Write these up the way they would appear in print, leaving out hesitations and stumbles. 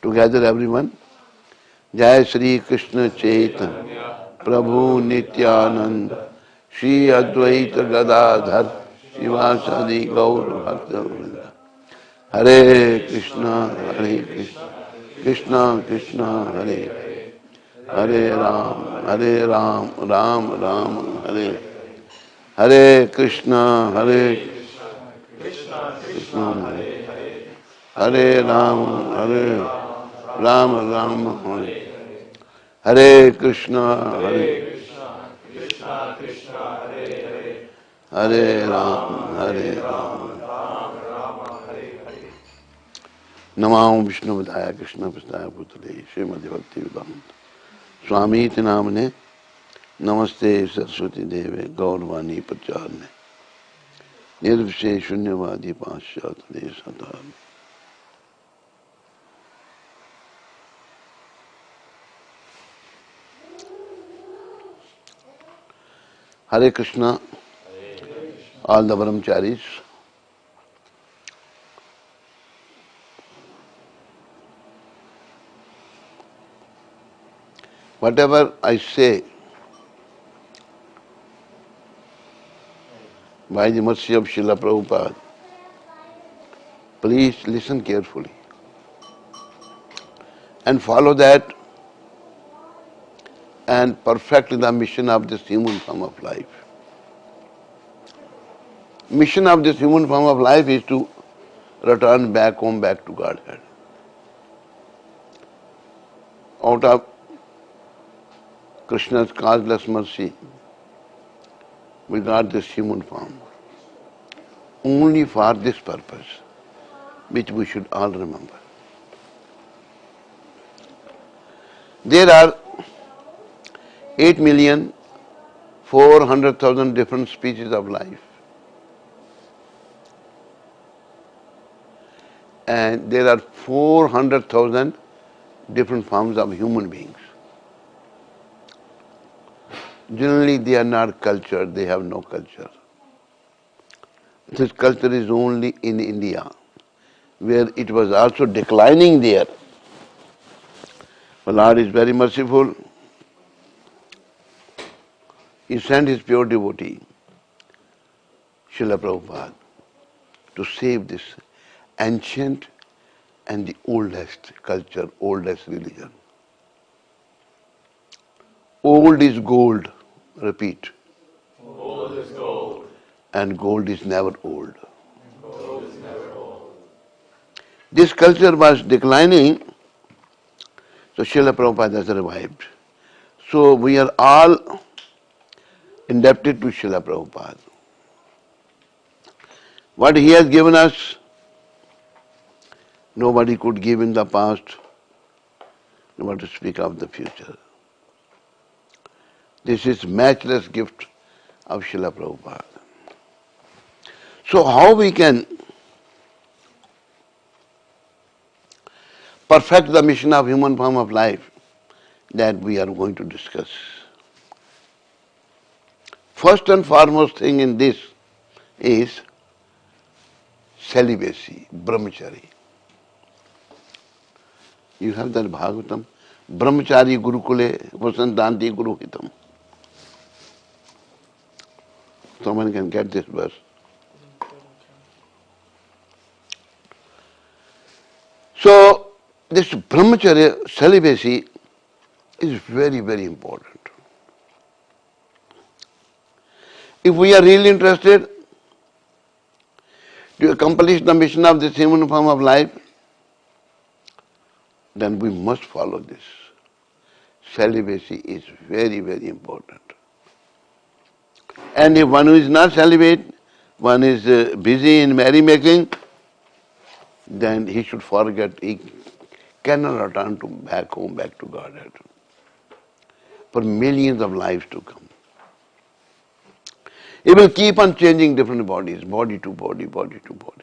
Together everyone. Jai Shri Krishna Chaitanya Prabhu Nityananda Shri Advaita Gadadhar Sivasadi Gaur Bhakta Vrinda. Hare Krishna Hare Krishna Krishna Krishna Hare Hare Hare Ram Ram Ram Hare Hare Krishna Krishna Hare Ram Ram Ram Hare Hare Krishna Hare Ram Namah Vishnu Vidaya Krishna Prasthaya Putale Srimati Bhakti Vedanta Swami iti namane Namaste Saraswati Deve Gaurvani Pracharne Nirvise Shunyavadi Paschatane Satarne. Hare Krishna, all the Brahmacharis. Whatever I say, by the mercy of Srila Prabhupada, please listen carefully and follow that and perfect the mission of this human form of life. Mission of this human form of life is to return back home, back to Godhead. Out of Krishna's causeless mercy, we got this human form. Only for this purpose, which we should all remember. There are 8,400,000 different species of life. And there are 400,000 different forms of human beings. Generally, they are not cultured, they have no culture. This culture is only in India, where it was also declining there. The Lord is very merciful. He sent His pure devotee, Srila Prabhupada, to save this ancient and the oldest culture, oldest religion. Old is gold, repeat. Old is gold. And gold is never old. Gold is never old. This culture was declining, so Srila Prabhupada has revived. So we are all indebted to Srila Prabhupada. What he has given us, nobody could give in the past, nobody to speak of the future. This is matchless gift of Srila Prabhupada. So how we can perfect the mission of human form of life, that we are going to discuss. First and foremost thing in this is celibacy, Brahmachari. You have that Bhagavatam, Brahmachari Gurukule Vasantanti Guruhitam. Someone can get this verse. So, this Brahmacharya, celibacy, is very, very important. If we are really interested to accomplish the mission of this human form of life, then we must follow this. Celibacy is very, very important. And if one who is not celibate, one is busy in merrymaking, then he should forget, he cannot return back home, back to Godhead for millions of lives to come. He will keep on changing different bodies, body to body, body to body.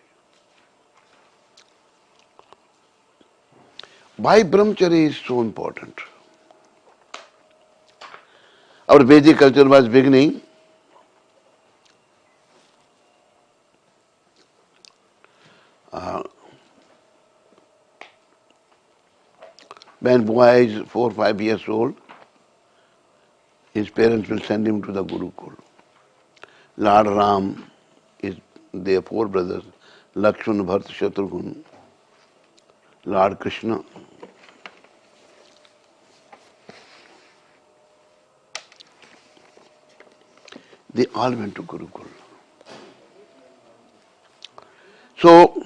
Why Brahmacharya is so important? Our Vedic culture was beginning. When boy is 4 or 5 years old, his parents will send him to the Gurukul. Lord Ram is their 4 brothers, Lakshman, Bharat, Shatrughan, Lord Krishna. They all went to Gurukul. So,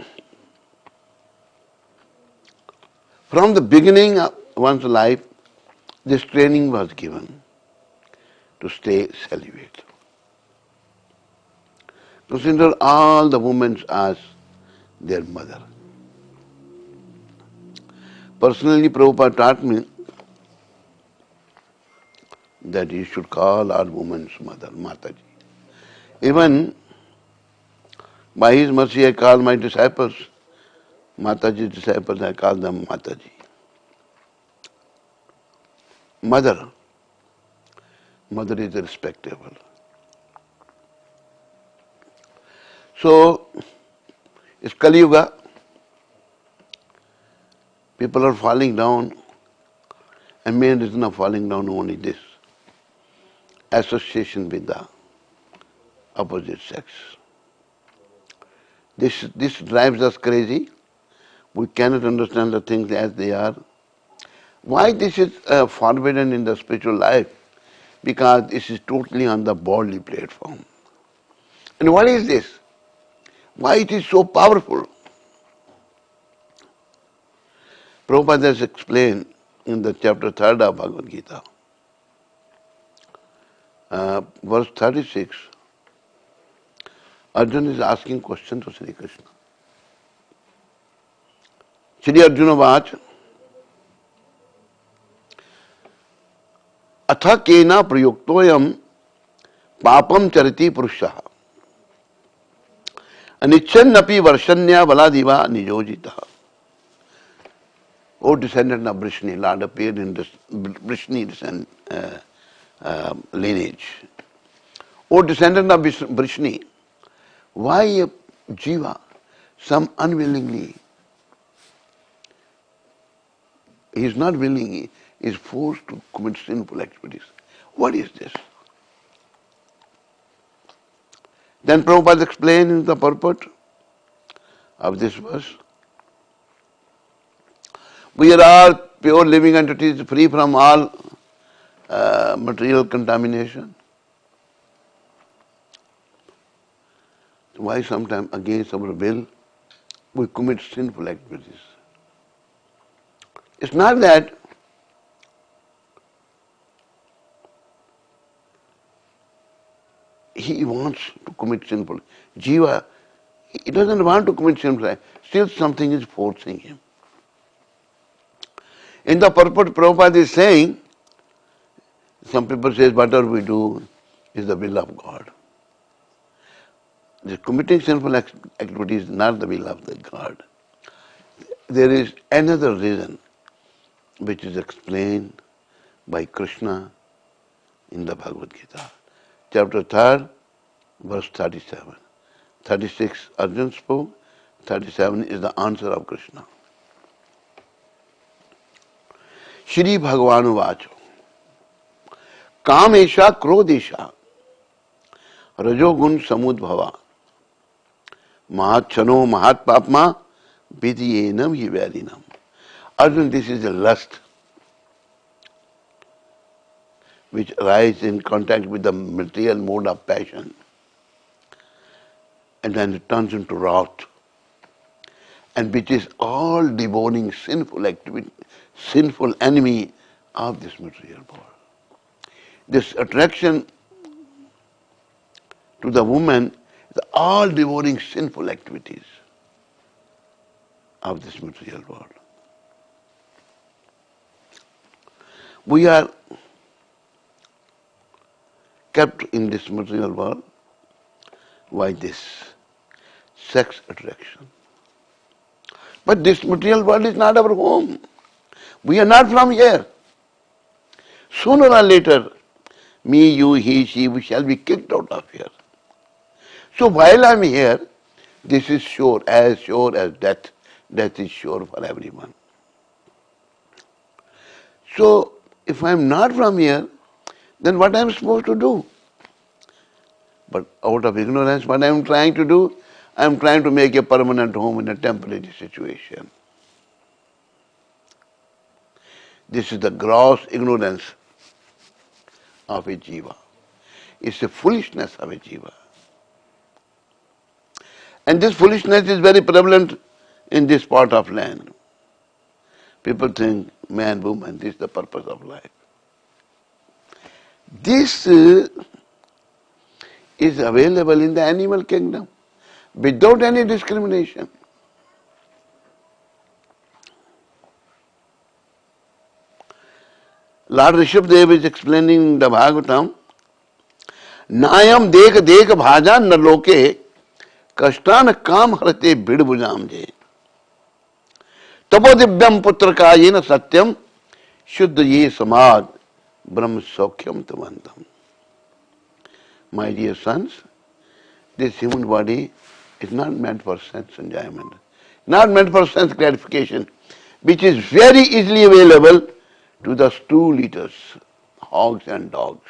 from the beginning of one's life, this training was given to stay celibate. Consider all the women as their mother. Personally, Prabhupada taught me that you should call our woman's mother, Mataji. Even by His mercy, I call my disciples, Mataji's disciples, I call them Mataji. Mother. Mother is respectable. So, it's Kali Yuga. People are falling down, and main reason of falling down only this: association with the opposite sex. This drives us crazy. We cannot understand the things as they are. Why this is forbidden in the spiritual life? Because this is totally on the bodily platform. And what is this? Why it is so powerful? Prabhupada has explained in the chapter 3 of Bhagavad Gita, verse 36, Arjuna is asking question to Sri Krishna. Shri Arjuna Vach, Atha kena prayuktoyam papam chariti purushaha anichannapi varshanya valadiva nijojita. O descendant of Vrishni, Lord appeared in this Vrishni lineage. O descendant of Vrishni, why a jiva, some unwillingly, he is not willing, he is forced to commit sinful activities. What is this? Then Prabhupada explained in the purport of this verse, we are all pure living entities free from all material contamination. Why sometimes against our will we commit sinful activities? It's not that he wants to commit sinful. Jiva, he doesn't want to commit sinful. Still something is forcing him. In the purport, Prabhupada is saying, some people say whatever we do is the will of God. The committing sinful activity is not the will of the God. There is another reason which is explained by Krishna in the Bhagavad Gita. Chapter 3, verse 37. 36 Arjuna spoke, 37 is the answer of Krishna. Shri Bhagavanu Vacho Kamesha Krodesha Rajogun Samudbhava Mahachano Mahat Papma Vidyenam Yivarinam. Arjuna, this is a lust which arises in contact with the material mode of passion, and then it turns into wrath, and which is all devouring sinful activity, sinful enemy of this material world. This attraction to the woman is all devouring sinful activities of this material world. We are kept in this material world by this sex attraction. But this material world is not our home. We are not from here. Sooner or later, me, you, he, she, we shall be kicked out of here. So while I am here, this is sure as death. Death is sure for everyone. So, if I am not from here, then what I am supposed to do? But out of ignorance, what I am trying to do? I am trying to make a permanent home in a temporary situation. This is the gross ignorance of a jiva. It's the foolishness of a jiva. And this foolishness is very prevalent in this part of land. People think man, woman, this is the purpose of life. This is available in the animal kingdom without any discrimination. Lord Rishabdev is explaining the Bhagavatam, Nayam dekh dekh bhaja naloke kashtan kam harate bid bujam je. Tapo divyam putra kayena satyam shuddha ye samad brahma saukhyam tavantam. My dear sons, this human body is not meant for sense enjoyment, not meant for sense gratification, which is very easily available to the stool eaters, hogs and dogs.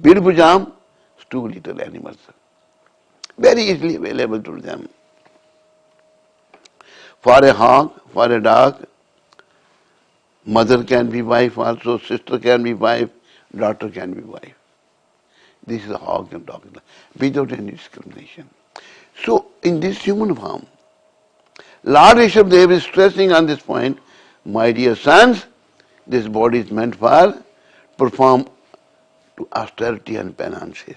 Birbujam, stool eater animals, very easily available to them. For a hog, for a dog, mother can be wife also, sister can be wife, daughter can be wife. This is a hog and dog, without any discrimination. So, in this human form, Lord Rishabdev is stressing on this point, my dear sons, this body is meant for perform to austerity and penances.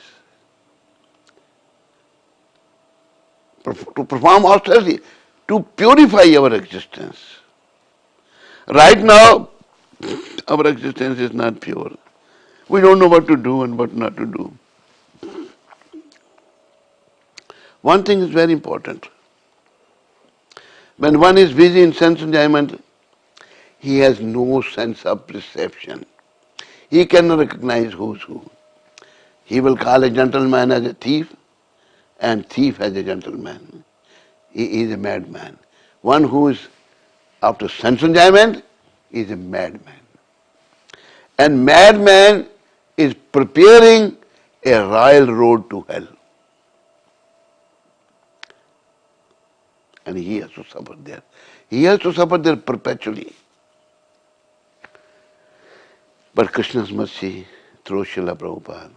To perform austerity, to purify our existence. Right now, our existence is not pure. We don't know what to do and what not to do. One thing is very important. When one is busy in sense enjoyment, he has no sense of perception. He cannot recognize who's who. He will call a gentleman as a thief and thief as a gentleman. He is a madman. One who is after sense enjoyment is a madman. And madman is preparing a royal road to hell. And he has to suffer there. He has to suffer there perpetually. But Krishna's mercy through Srila Prabhupada.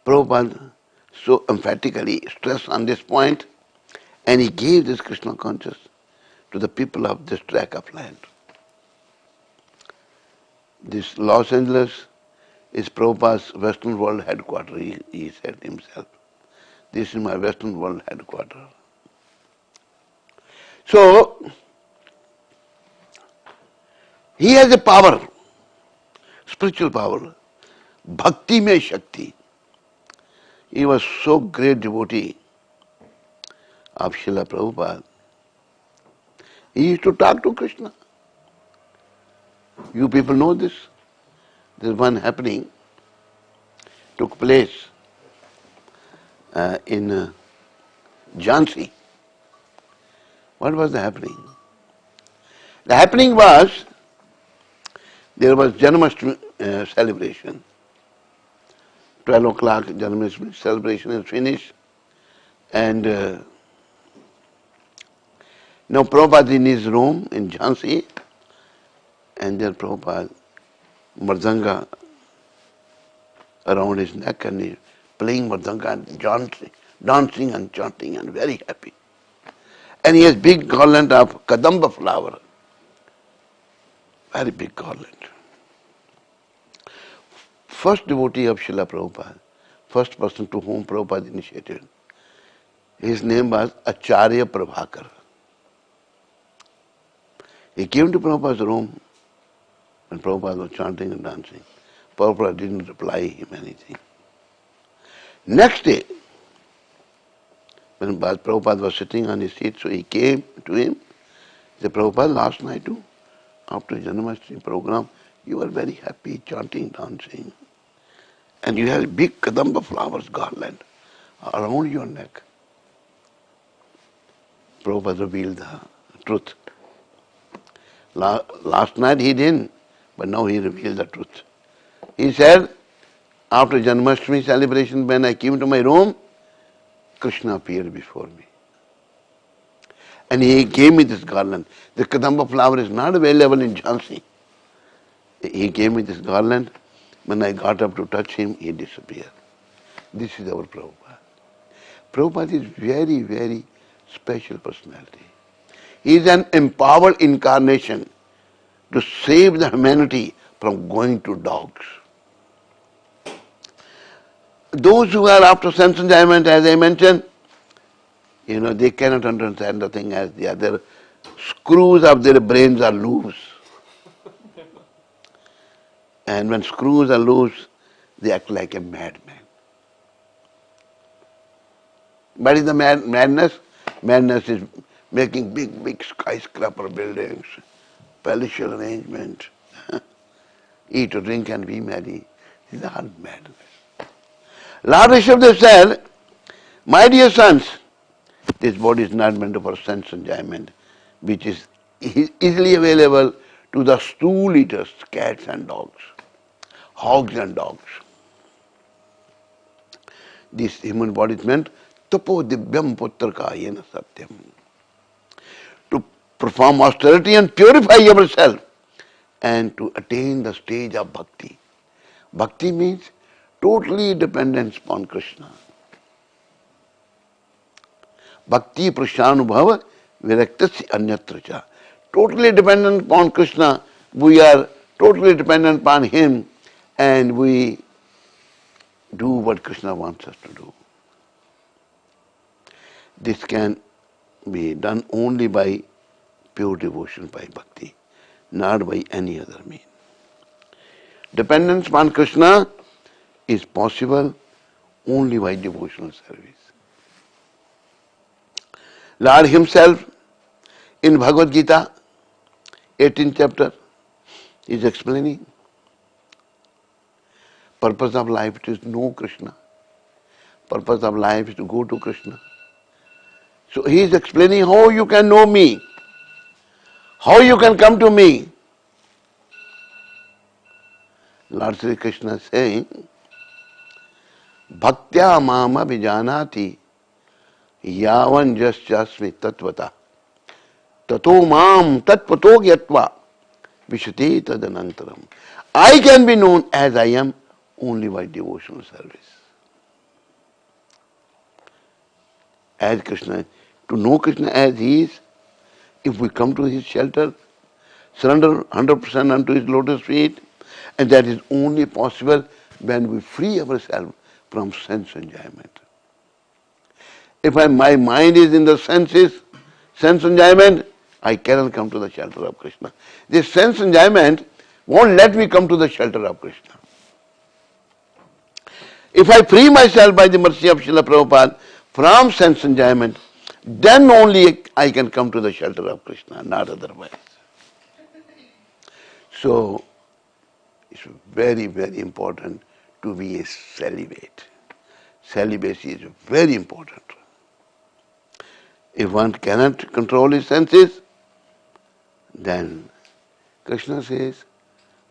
Prabhupada so emphatically stressed on this point, and he gave this Krishna consciousness to the people of this tract of land. This Los Angeles is Prabhupada's Western World headquarters, he said himself. This is my Western World headquarters. So, he has a power, spiritual power, bhakti mein shakti. He was so great devotee of Srila Prabhupada. He used to talk to Krishna. You people know this. There's one happening, took place in Jhansi. What was the happening? The happening was, there was Janmashtami celebration. 12 o'clock Janmashtami celebration is finished, and now Prabhupada in his room in Jhansi, and there Prabhupada mardanga around his neck, and he playing mardanga and dancing and chanting and very happy. And he has big garland of kadamba flower, very big garland. First devotee of Srila Prabhupada, first person to whom Prabhupada initiated, his name was Acharya Prabhakar. He came to Prabhupada's room when Prabhupada was chanting and dancing. Prabhupada didn't reply him anything. Next day, when Prabhupada was sitting on his seat, so he came to him. He said, Prabhupada, last night too, after Janmashtami program, you were very happy, chanting, dancing. And you had a big kadamba flowers garland around your neck. Prabhupada revealed the truth. Last night he didn't, but now he revealed the truth. He said, after Janmashtami celebration, when I came to my room, Krishna appeared before me. And he gave me this garland. The Kadamba flower is not available in Jhansi. He gave me this garland. When I got up to touch him, he disappeared. This is our Prabhupada. Prabhupada is very, very special personality. He is an empowered incarnation to save the humanity from going to dogs. Those who are after sense enjoyment, as I mentioned, they cannot understand the thing as the other. Screws of their brains are loose. And when screws are loose, they act like a madman. What is the madness? Madness is making big, big skyscraper buildings, palatial arrangement, eat, drink and be merry. This is all madness. Lord Rishabdev said, my dear sons, this body is not meant for sense enjoyment, which is easily available to the stool eaters, cats and dogs, hogs and dogs. This human body is meant tapo divyam putraka yena satyam, to perform austerity and purify yourself and to attain the stage of bhakti. Bhakti means totally dependence upon Krishna. Bhakti prashanubhava viraktasya anyatra cha. Totally dependent upon Krishna. We are totally dependent upon Him and we do what Krishna wants us to do. This can be done only by pure devotion, by bhakti, not by any other means. Dependence upon Krishna is possible only by devotional service. Lord Himself in Bhagavad Gita, 18th chapter, is explaining purpose of life is to know Krishna. Purpose of life is to go to Krishna. So He is explaining how you can know me, how you can come to me. Lord Sri Krishna is saying, Bhaktya mama vijanati yavan jasyasmi tatvata tato mam tatpato gyatva vishati tadanantaram. I can be known as I am only by devotional service. As Krishna, to know Krishna as He is, if we come to His shelter, surrender 100% unto His lotus feet, and that is only possible when we free ourselves from sense enjoyment. If my mind is in the senses, sense enjoyment, I cannot come to the shelter of Krishna. This sense enjoyment won't let me come to the shelter of Krishna. If I free myself by the mercy of Srila Prabhupada from sense enjoyment, then only I can come to the shelter of Krishna, not otherwise. So, it's very, very important to be a celibate. Celibacy is very important. If one cannot control his senses, then Krishna says,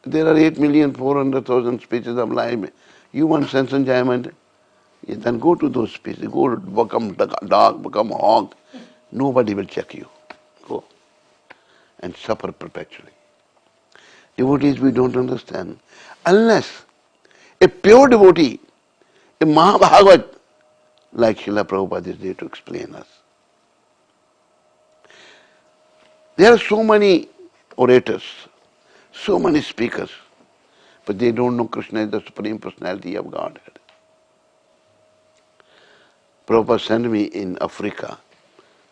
there are 8,400,000 species of life. You want sense enjoyment? Then go to those species. Go become dog, become a hog. Nobody will check you. Go. And suffer perpetually. Devotees we don't understand. Unless a pure devotee, a Mahabhagavat, like Srila Prabhupada is there to explain us. There are so many orators, so many speakers, but they don't know Krishna is the Supreme Personality of Godhead. Prabhupada sent me in Africa.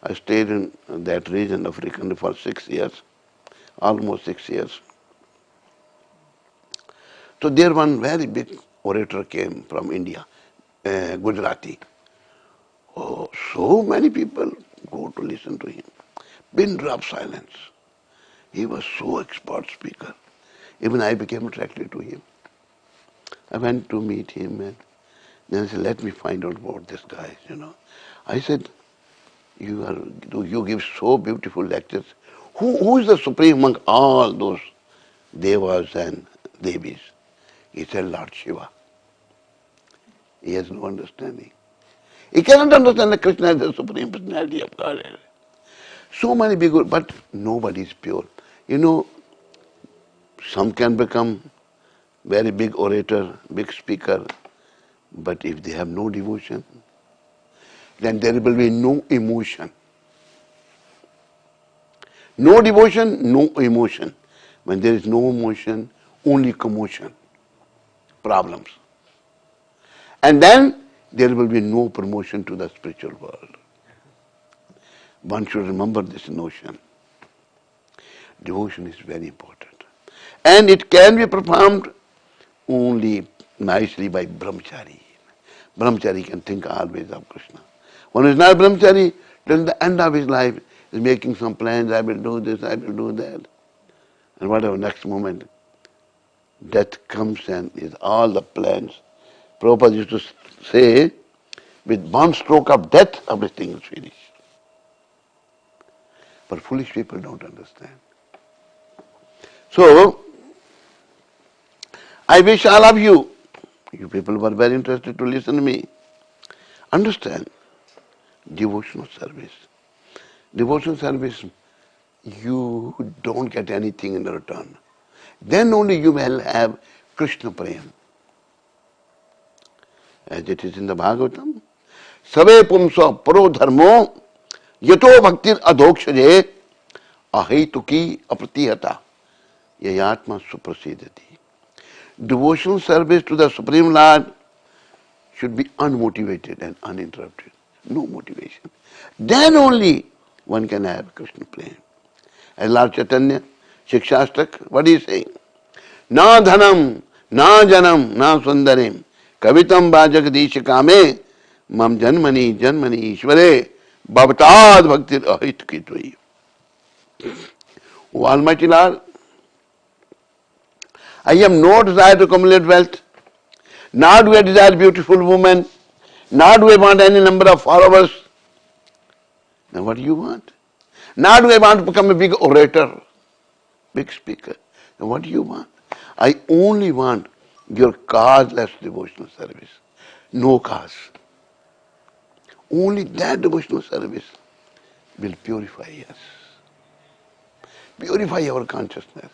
I stayed in that region, Africa, for 6 years, almost 6 years. So there one very big orator came from India, Gujarati. Oh, so many people go to listen to him. Pin drop silence. He was so expert speaker. Even I became attracted to him. I went to meet him and then I said, let me find out about this guy, I said, you give so beautiful lectures. Who is the supreme among all those devas and devis? He said, Lord Shiva. He has no understanding. He cannot understand that Krishna is the supreme personality of Godhead. So many big, but nobody is pure. You know, some can become very big orator, big speaker, but if they have no devotion, then there will be no emotion. No devotion, no emotion. When there is no emotion, only commotion, problems. And then there will be no promotion to the spiritual world. One should remember this notion. Devotion is very important. And it can be performed only nicely by Brahmachari. Brahmachari can think always of Krishna. One who is not Brahmachari, till the end of his life, is making some plans, I will do this, I will do that. And whatever, next moment, death comes and is all the plans. Prabhupada used to say, with one stroke of death, everything is finished. But foolish people don't understand. So, I wish all of you people were very interested to listen to me, understand devotional service. Devotional service, you don't get anything in return. Then only you will have Krishna Prem. As it is in the Bhagavatam, Save Pumsa Paro Dharmo Yato Bhaktir Adhokshaje Ahetuki Apratihata Yayatma Suprasidati. Devotional service to the Supreme Lord should be unmotivated and uninterrupted. No motivation. Then only one can have Krishna Prem. As Lord Chaitanya, Shikshastak, what is he saying? Na dhanam, na janam, na sundarim, kavitam bhajagadish kame, mam janmani, janmani ishvare, bhavatad bhaktir ahit kitvai. O Almighty Lord, I have no desire to accumulate wealth, nor do I desire beautiful women, nor do I want any number of followers. Now what do you want? Nor do I want to become a big orator, big speaker. Now what do you want? I only want your causeless devotional service. No cause. Only that devotional service will purify us. Purify our consciousness.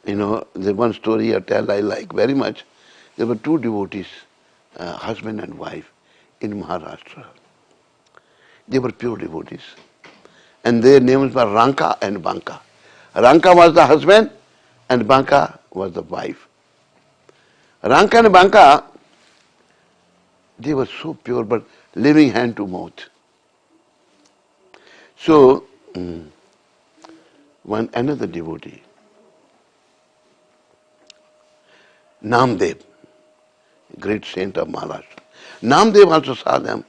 You know, the one story I tell I like very much. There were two devotees, husband and wife, in Maharashtra. They were pure devotees. And their names were Ranka and Banka. Ranka was the husband and Banka was the wife. Ranka and Banka, they were so pure but living hand to mouth. So, one another devotee, Namdev, great saint of Maharashtra. Namdev also saw them.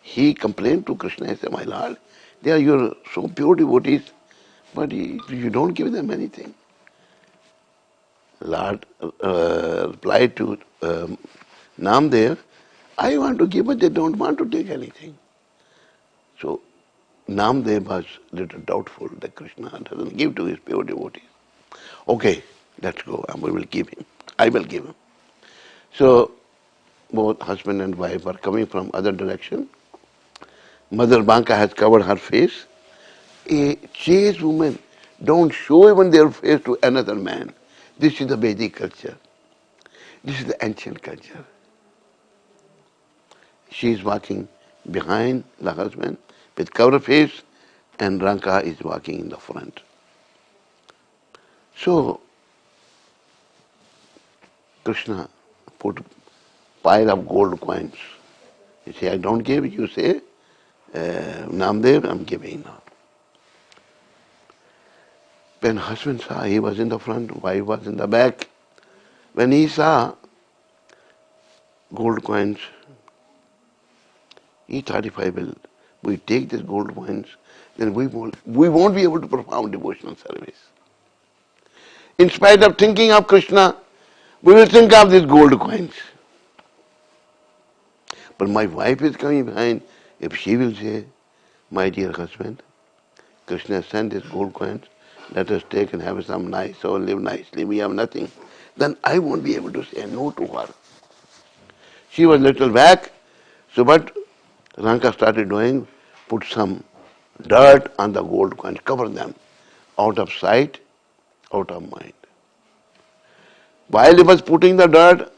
He complained to Krishna, he said, my Lord, they are your so pure devotees, but you don't give them anything. Lord replied to Namdev, I want to give, but they don't want to take anything. So Namdev was a little doubtful that Krishna doesn't give to his pure devotees. Okay, let's go, and we will give him. I will give him. So both husband and wife are coming from other direction. Mother Banka has covered her face. A chaste woman don't show even their face to another man. This is the Vedic culture. This is the ancient culture. She is walking behind the husband with covered face, and Ranka is walking in the front. So Krishna put a pile of gold coins. You say, I don't give, you say, Namdev, I'm giving now. When husband saw, he was in the front, wife was in the back. When he saw gold coins, he thought, if we take these gold coins, then we won't be able to perform devotional service. In spite of thinking of Krishna, we will think of these gold coins. But my wife is coming behind. If she will say, my dear husband, Krishna sent his gold coins, let us take and have some nice or live nicely, we have nothing. Then I won't be able to say no to her. She was little back, so what Ranka started doing, put some dirt on the gold coins, cover them, out of sight, out of mind. While he was putting the dirt,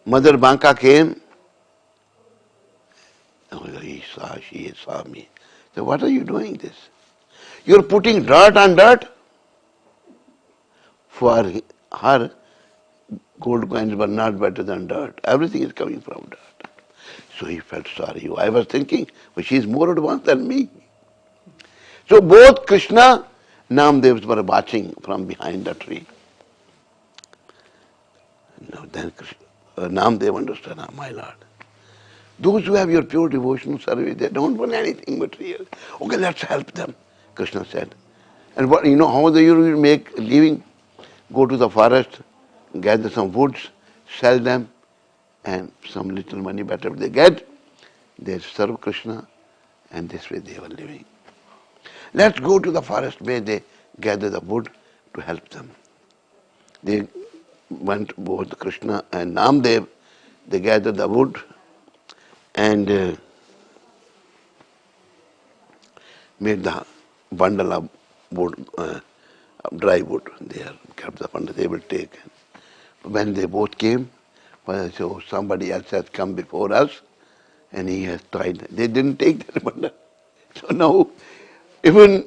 Mother Banka came. Oh, she saw me. So what are you doing this? You're putting dirt on dirt? For her, gold coins were not better than dirt. Everything is coming from dirt. So he felt sorry. I was thinking, well, she's more advanced than me. So both Krishna and Namdev were watching from behind the tree. Now then Namdev understood, my Lord. Those who have your pure devotional service, they don't want anything material. Okay, let's help them, Krishna said. And what how do you make living? Go to the forest, gather some woods, sell them, and some little money better they get, they serve Krishna, and this way they were living. Let's go to the forest where they gather the wood to help them. They went, both Krishna and Namdev, they gathered the wood and made the bundle of wood, dry wood. They kept the bundle, they will take. When they both came, so somebody else has come before us and he has tried. They didn't take that bundle. So now, even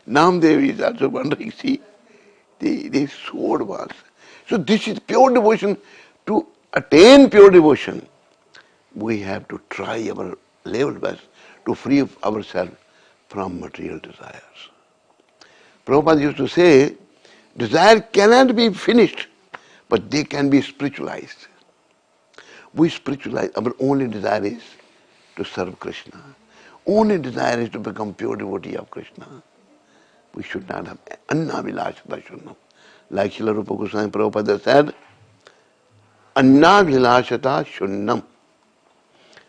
Namdev is also wondering, see, they so advanced. So this is pure devotion. To attain pure devotion, we have to try our level best to free ourselves from material desires. Prabhupada used to say, desire cannot be finished, but they can be spiritualized. We spiritualize, our only desire is to serve Krishna. Only desire is to become pure devotee of Krishna. We should not have anna vilashata shunnam. Like Srila Rupa Goswami Prabhupada said, anna vilashata shunnam.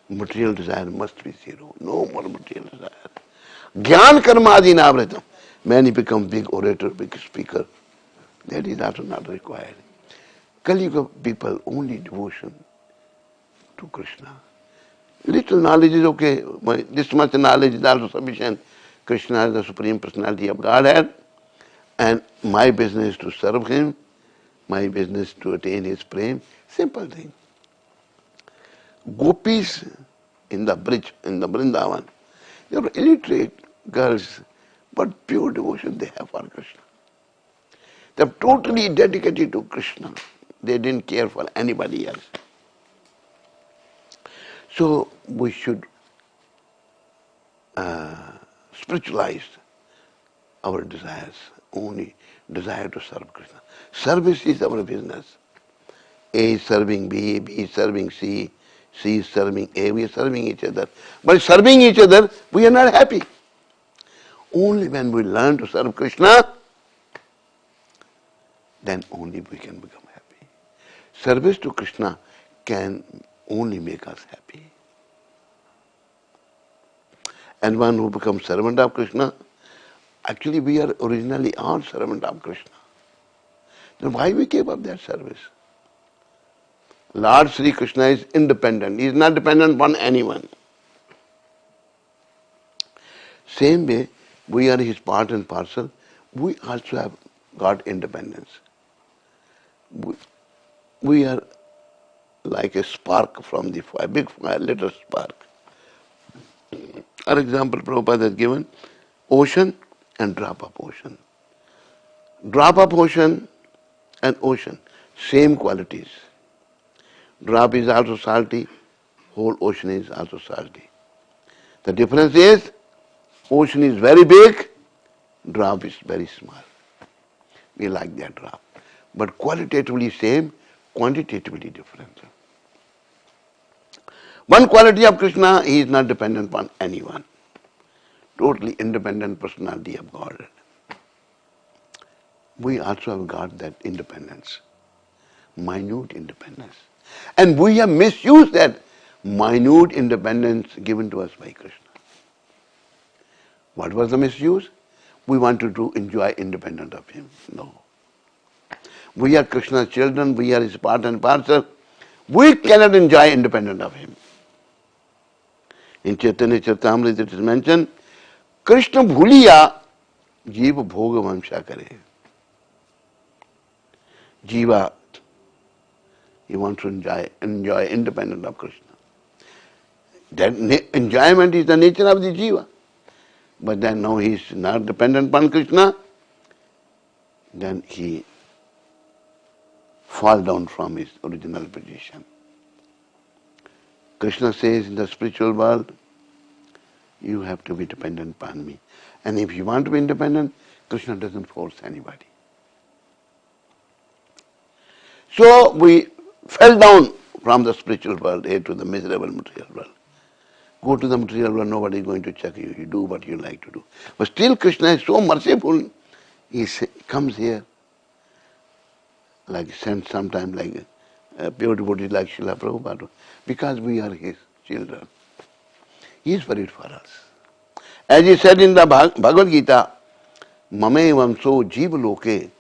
Material desire must be zero. No more material desire. Gyan karmadi navritam. Many become big orator, big speaker. That is also not required. Kali Yuga people only devotion to Krishna. Little knowledge is okay. This much knowledge is also sufficient. Krishna is the Supreme Personality of Godhead, and my business is to serve Him, my business to attain His prem. Simple thing. Gopis in the bridge, in the Vrindavan, they were illiterate girls, but pure devotion they have for Krishna. They are totally dedicated to Krishna. They didn't care for anybody else. So we should spiritualize our desires, only desire to serve Krishna. Service is our business. A is serving B, B is serving C, C is serving A, we are serving each other. But serving each other, we are not happy. Only when we learn to serve Krishna, then only we can become happy. Service to Krishna can only make us happy. And one who becomes servant of Krishna, actually we are originally all servant of Krishna. Then why we gave up that service? Lord Sri Krishna is independent. He is not dependent upon anyone. Same way, we are His part and parcel. We also have got independence. We are like a spark from the fire, big fire, little spark. For example, Prabhupada has given ocean and drop of ocean. Drop of ocean and ocean, same qualities. Drop is also salty, whole ocean is also salty. The difference is, ocean is very big, drop is very small. We like that drop. But qualitatively same, quantitatively different. One quality of Krishna, He is not dependent upon anyone. Totally independent personality of God. We also have got that independence, minute independence. And we have misused that minute independence given to us by Krishna. What was the misuse? We wanted to enjoy independent of him. No. We are Krishna's children, we are his part and parcel. We cannot enjoy independent of him. In Chaitanya Charitamrita it is mentioned, Krishna bhuliya, jiva bhoga vamsha kare. Jiva, he wants to enjoy independent of Krishna. That enjoyment is the nature of the jiva. But then now he is not dependent upon Krishna, then he falls down from his original position. Krishna says in the spiritual world, you have to be dependent upon me. And if you want to be independent, Krishna doesn't force anybody. So we fell down from the spiritual world here to the miserable material world. Go to the material world, nobody is going to check you. You do what you like to do. But still Krishna is so merciful, he comes here, like sent sometime like pure devotees like Srila Prabhupada, because we are his children. He is worried for us. As he said in the Bhagavad Gita, Mame vamso jiva loke,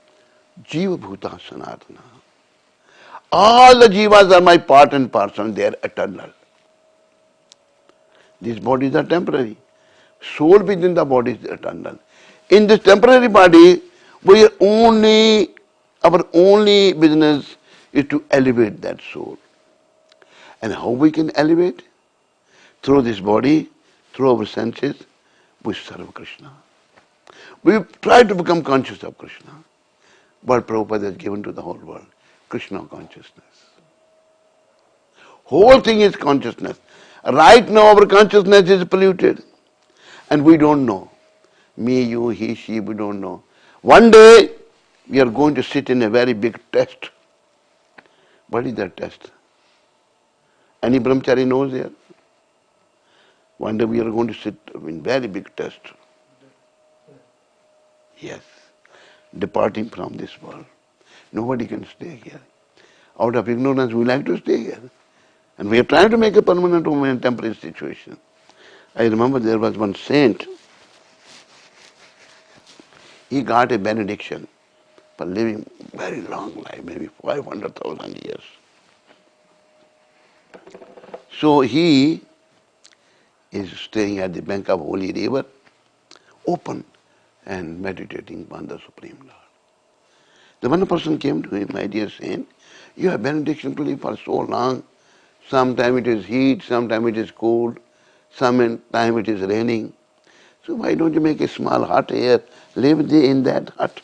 jiva bhuta sanatana. All the jivas are my part and parcel, they are eternal. These bodies are temporary. Soul within the body is eternal. In this temporary body, our only business is to elevate that soul. And how we can elevate? Through this body, through our senses, we serve Krishna. We try to become conscious of Krishna. What Prabhupada has given to the whole world, Krishna consciousness. Whole thing is consciousness. Right now our consciousness is polluted and we don't know. Me, you, he, she, we don't know. One day we are going to sit in a very big test. What is that test? Any Brahmachari knows here? One day we are going to sit in very big test. Yes. Departing from this world. Nobody can stay here. Out of ignorance we like to stay here. And we are trying to make a permanent home in a temporary situation. I remember there was one saint. He got a benediction for living very long life, maybe 500,000 years. So he is staying at the bank of Holy River, open and meditating upon the Supreme Lord. The one person came to him, my dear saint, you have benediction to live for so long. Sometime it is heat, sometime it is cold, sometime it is raining. So why don't you make a small hut here, live in that hut?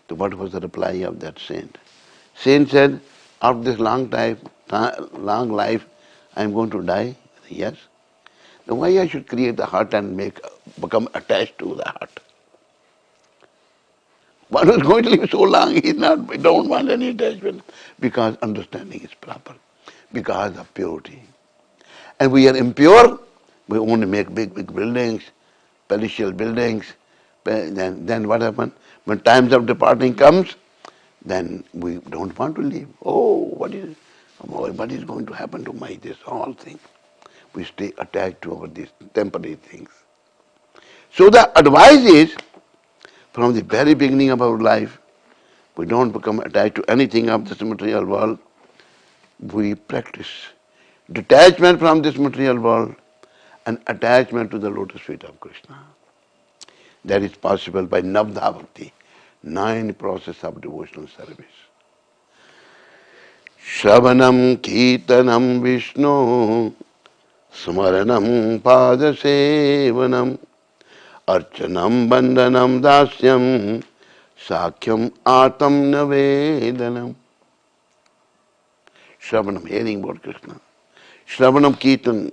So what was the reply of that saint? Saint said, after this long life, I am going to die. Yes. Then why I should create the hut and become attached to the hut? One is going to live so long, we don't want any attachment, because understanding is proper, because of purity. And we are impure, we only make big buildings, palatial buildings. Then what happens? When times of departing comes, then we don't want to leave. What is going to happen to this whole thing? We stay attached to these temporary things. So the advice is, from the very beginning of our life, we don't become attached to anything of this material world. We practice detachment from this material world and attachment to the lotus feet of Krishna. That is possible by Navdha Bhakti, 9 process of devotional service. Shravanam Kirtanam Vishnu Smaranam Pada Sevanam Archanam Bandhanam Dasyam Sakhyam Atam Navedanam. Shravanam, hearing about Krishna. Shravanam Kirtan,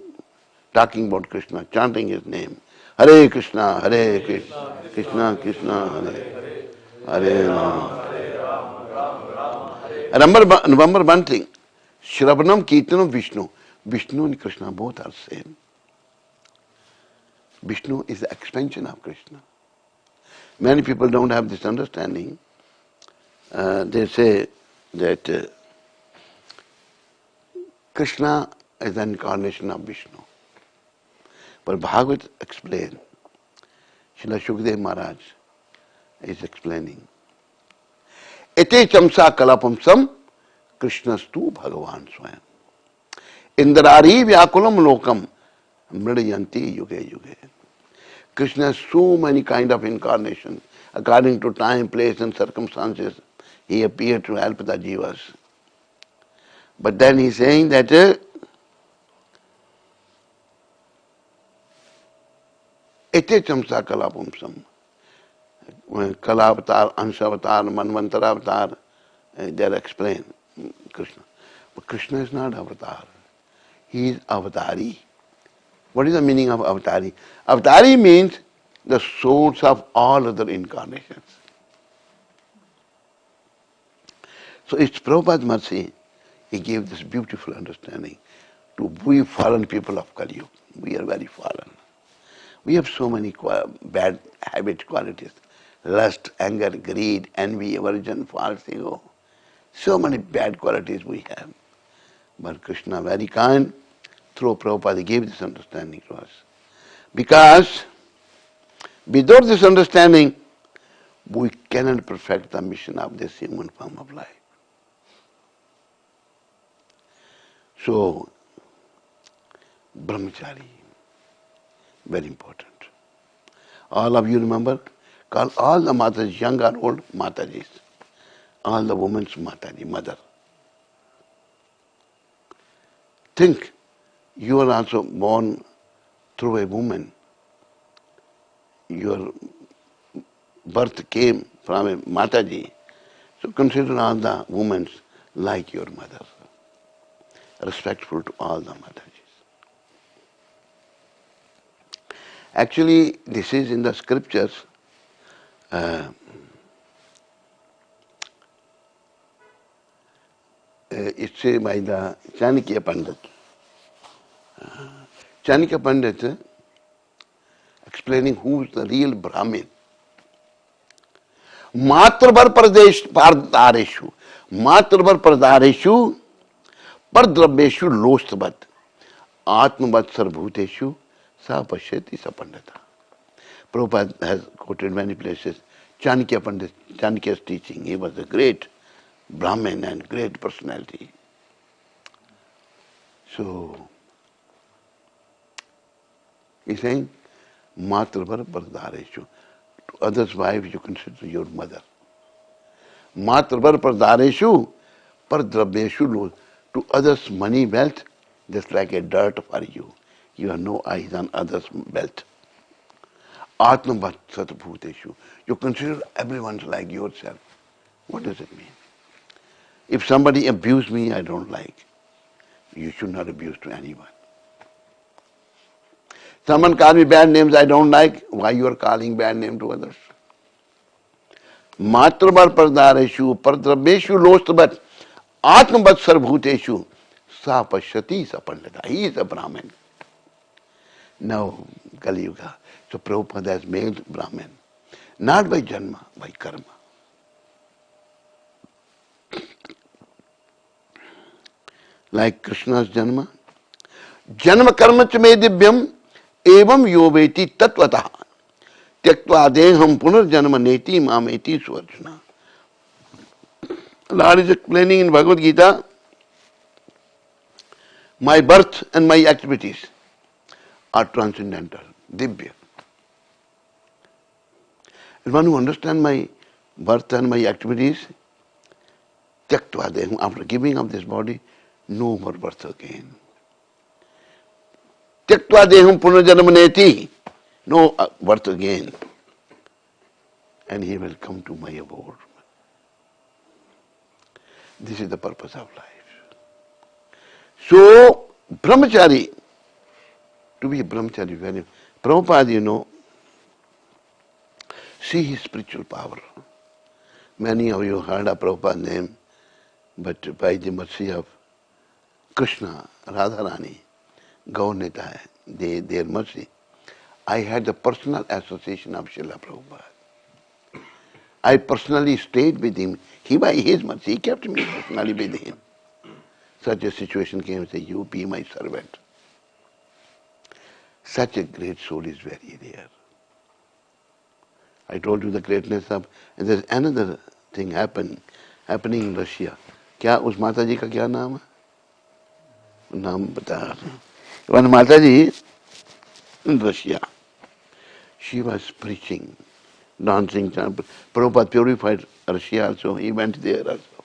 talking about Krishna, chanting his name. Hare Krishna, Krishna Krishna, Hare Rama. Remember one thing, Shravanam Kirtanam Vishnu. Vishnu and Krishna both are same. Vishnu is the expansion of Krishna. Many people don't have this understanding. They say that Krishna is the incarnation of Vishnu. But Bhagavad explains Srila Shukdev Maharaj is explaining. Ete chamsa kalapamsam Krishnastu Bhagavan Swayam. Indrari vyakulam lokam mridayanti yuge yuge. Krishna has so many kind of incarnations. According to time, place and circumstances, he appeared to help the jivas. But then he is saying that ete chamsa kalapamsam. Kalavatar, Anshavatar, Manvantara they are explained Krishna. But Krishna is not avatar. He is avatari. What is the meaning of avatari? Avatari means the source of all other incarnations. So it's Prabhupada's mercy. He gave this beautiful understanding to we fallen people of Kali Yuga. We are very fallen. We have so many bad habit qualities. Lust, anger, greed, envy, aversion, false ego. So many bad qualities we have. But Krishna, very kind, through Prabhupada, he gave this understanding to us. Because without this understanding, we cannot perfect the mission of this human form of life. So, Brahmachari, very important. All of you remember, call all the Mataji, young or old Matajis, all the women's Mataji, mother. Think, you are also born through a woman. Your birth came from a Mataji. So consider all the women like your mother. Respectful to all the Matajis. Actually, this is in the scriptures. It's said by the Chanakya Pandit. Chanakya Pandit explaining who is the real Brahmin. Matravar pardareshu. Matravar pardareshu pardrabeshu lostvat. Atmavat sarvbhuteshu sa pashyati sa pandita. Prabhupada has quoted many places Chanakya Pandit, Chanakya's teaching. He was a great Brahmin and great personality. So, he's saying, Matravar pardareshu. To others' wives, you consider your mother. Matravar pardareshu pardrabeshu lo. To others' money, wealth, just like a dirt for you. You have no eyes on others' wealth. Atmavat satbhuteshu. You consider everyone like yourself. What does it mean? If somebody abused me, I don't like. You should not abuse to anyone. Someone calls me bad names I don't like. Why you are calling bad name to others? Matravar pardareshu pardrabeshu lostavat atmavat sarvbhuteshu sa pashyati sa pandita. He is a Brahmin. Now, Kali Yuga. So Prabhupada has made Brahmin. Not by janma, by karma. Like Krishna's janma. Janma karma cha me divyam evam yoveti tatvataha. Tyaktva deham punar janma neti mameti swarjana. Lord is explaining in Bhagavad Gita, my birth and my activities are transcendental, divya. And one who understands my birth and my activities, tyaktva deham, after giving up this body, no more birth again. Tyaktva deham punarjanmaneti, no birth again. And he will come to my abode. This is the purpose of life. So, Brahmachari, to be a Brahmachari, very Prabhupada, you know, see his spiritual power. Many of you heard of Prabhupada's name, but by the mercy of Krishna, Radharani, Gaur-Nitai, their mercy, I had the personal association of Srila Prabhupada. I personally stayed with him. He, by his mercy, he kept me personally with him. Such a situation came and said, you be my servant. Such a great soul is very rare. I told you the greatness of, and there's another thing happening in Russia. क्या उस माता जी का क्या नाम है? नाम बता. One Mataji in Russia, she was preaching, dancing. Prabhupada purified Russia also. He went there also.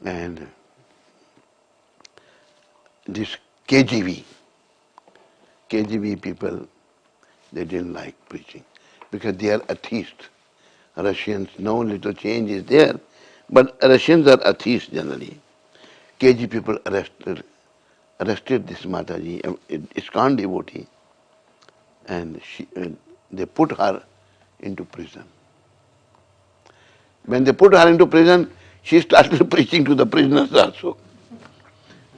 And this KGB people, they didn't like preaching because they are atheists. Russians, no little change is there, but Russians are atheists generally. KG people arrested this Mataji, ISKCON devotee, and they put her into prison. When they put her into prison, she started preaching to the prisoners also,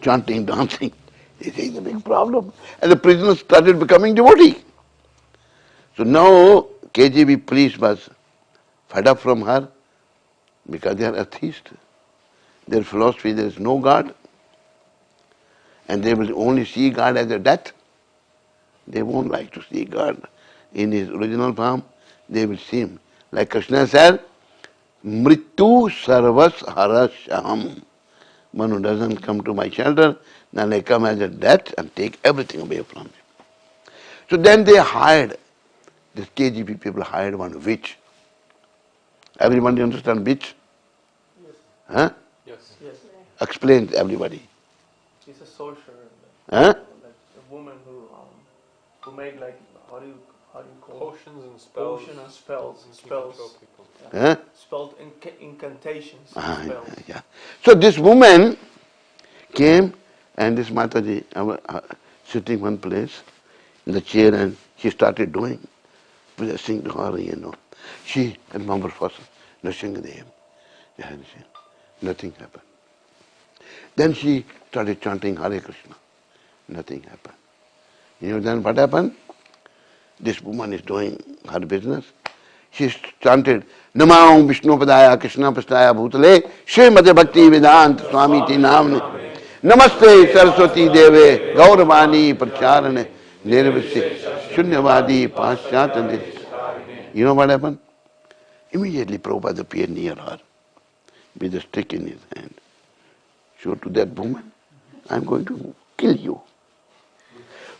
chanting, dancing. This is a big problem. And the prisoners started becoming devotee. So now KGB police was fed up from her because they are atheists. Their philosophy, there is no God, and they will only see God as a death. They won't like to see God in his original form. They will see him. Like Krishna said, Mrityu sarvas harashaham. One who doesn't come to my shelter, then I come as a death and take everything away from him. So then they hired, this KGB people hired one witch. Everybody understand witch? Yes. Huh? Yes. Yes. Explain to everybody. She's a sorcerer. Huh? Like a woman who made like how do you call Potions and spells. potion and spells. And can control people. Huh? Spelled incantations. Yeah, Spells. yeah. So this woman came and this Mataji sitting one place in the chair and she started doing, blessing to her, She remember first, Nrsimhadev. Nothing happened. Then she started chanting Hare Krishna. Nothing happened. Then what happened? This woman is doing her business. She chanted, Namam Vishnu Padaya Krishna Pastaya Bhutale Srimate Bhakti Vedanta Swami Ti Namne Namaste Saraswati Deve Gauravani Pracharane Nirvisi Shunyavadi Paschatane. You know what happened? Immediately Prabhupada appeared near her with a stick in his hand. Showed to that woman, I'm going to kill you.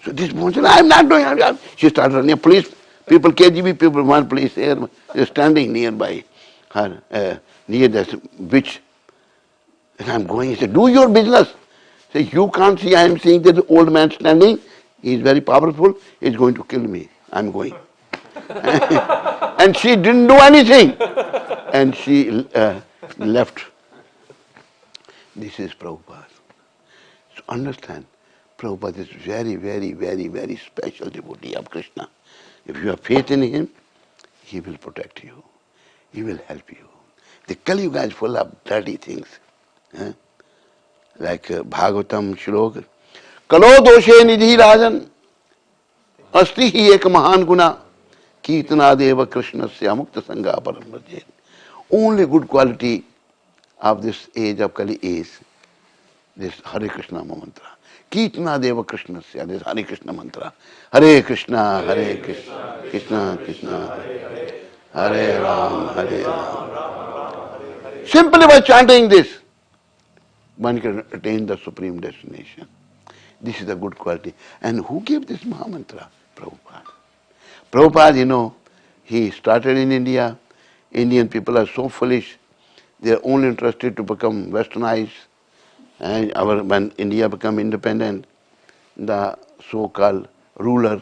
So this woman said, I'm not doing. She started running. Police people, KGB people, one police here, they're standing nearby her, near that witch. And I'm going. He said, do your business. Say, you can't see. I am seeing that old man standing. He is very powerful. He's going to kill me. I'm going. And she didn't do anything. And she left. This is Prabhupada. So understand, Prabhupada is very, very, very, very special devotee of Krishna. If you have faith in him, he will protect you. He will help you. The Kali Yuga is full of dirty things. Like Bhagavatam Shlok. Kalo doshe nidhi rajan asti hi ek mahan guna kirtana deva krishnasya mukta sangha param. Only good quality of this age of Kali is this Hare Krishna mantra. Kirtana deva krishnasya, this Hare Krishna mantra. Hare Krishna, Hare Krishna, Krishna Krishna, Hare Ram, Hare Ram. Simply by chanting this, one can attain the supreme destination. This is a good quality. And who gave this Mahamantra? Prabhupada. Prabhupada, he started in India. Indian people are so foolish. They are only interested to become westernized. And when India became independent, the so-called ruler,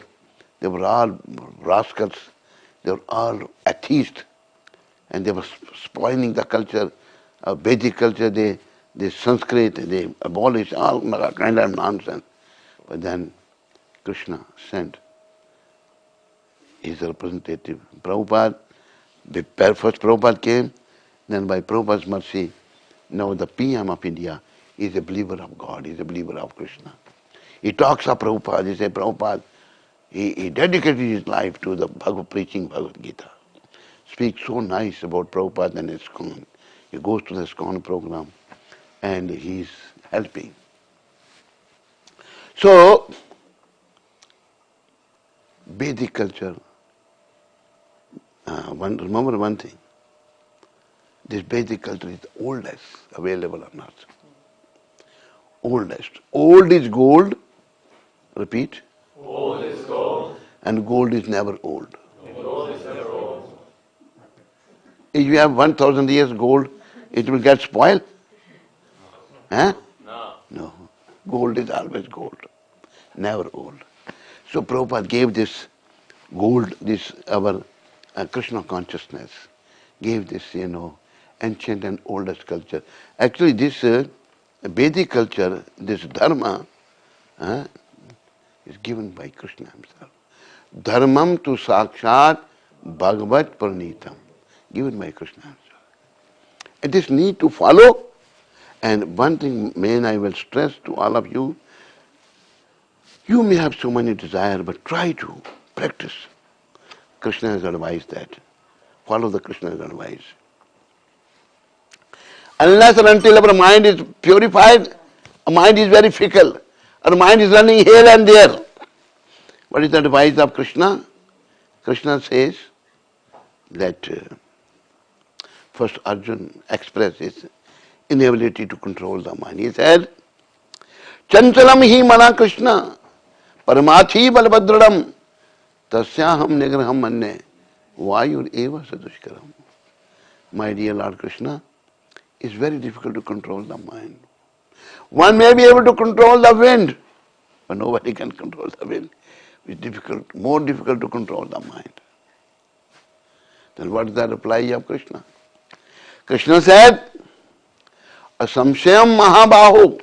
they were all rascals. They were all atheists. And they were spoiling the culture, Vedic culture, they Sanskrit, they abolished all kind of nonsense. But then Krishna sent his representative, Prabhupada. First Prabhupada came, then by Prabhupada's mercy, now the PM of India is a believer of God, is a believer of Krishna. He talks of Prabhupada, he says Prabhupada, he dedicated his life to the preaching Bhagavad Gita. Speaks so nice about Prabhupada and ISKCON. He goes to the ISKCON program and he's helping. So, Vedic culture, Remember one thing. This Vedic culture is the oldest available on earth. Oldest. Old is gold. Repeat. Old is gold, And gold is never old. and gold is never old. If you have 1,000 years gold, it will get spoiled. Huh? No. No. Gold is always gold. Never old. So Prabhupada gave this gold, this our Krishna consciousness, gave this, ancient and oldest culture. Actually, this Vedic culture, this dharma, is given by Krishna himself. Dharmam tu sakshat bhagavat parnitam, given by Krishna himself. It is need to follow. And one thing, main I will stress to all of you, you may have so many desires, but try to practice. Krishna has advised that. Follow the Krishna's advice. Unless and until our mind is purified, our mind is very fickle. Our mind is running here and there. What is the advice of Krishna? Krishna says that first Arjuna expresses inability to control the mind. He said, Chanchalam hi mana Krishna, paramathi balbhadradam, tasyaham nigraham manne, vayur eva sadushkaram. My dear Lord Krishna, it's very difficult to control the mind. One may be able to control the wind, but nobody can control the wind. It's difficult, more difficult to control the mind. Then what is the reply of Krishna? Krishna said, Asamshayam mahabaho,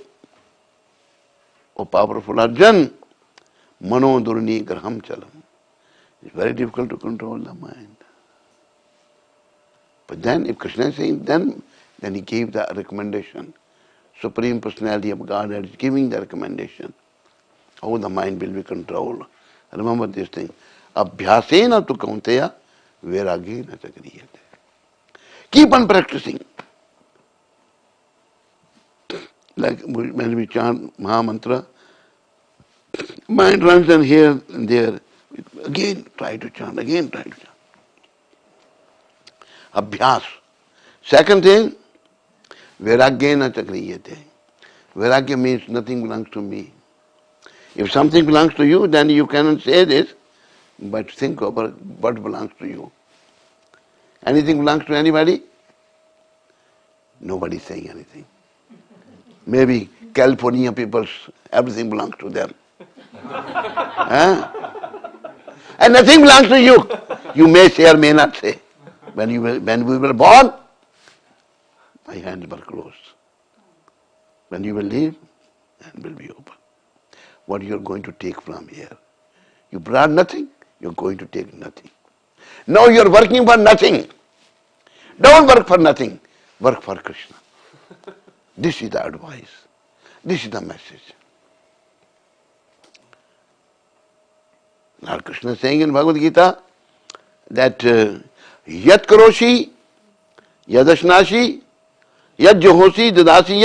O powerful Arjuna, mano durni graham chalam. It's very difficult to control the mind. But then, if Krishna is saying then he gave the recommendation. Supreme Personality of Godhead is giving the recommendation how the mind will be controlled. Remember this thing. Abhyasena tu kaunteya vairagena chakriyate. Keep on practicing. Like when we chant Maha Mantra, mind runs and here and there. Again try to chant, Abhyas. Second thing, vairagyena chakriyate. Vairagya means nothing belongs to me. If something belongs to you, then you cannot say this, but think about what belongs to you. Anything belongs to anybody? Nobody is saying anything. Maybe California people, everything belongs to them. And nothing belongs to you. You may say or may not say. When we were born, my hands were closed. When you will leave, hand will be open. What you are going to take from here? You brought nothing, you are going to take nothing. Now you are working for nothing. Don't work for nothing. Work for Krishna. This is the advice. This is the message. Lord Krishna is saying in Bhagavad Gita that Yat karoshi, yadashnashi, yat johosi, dadasi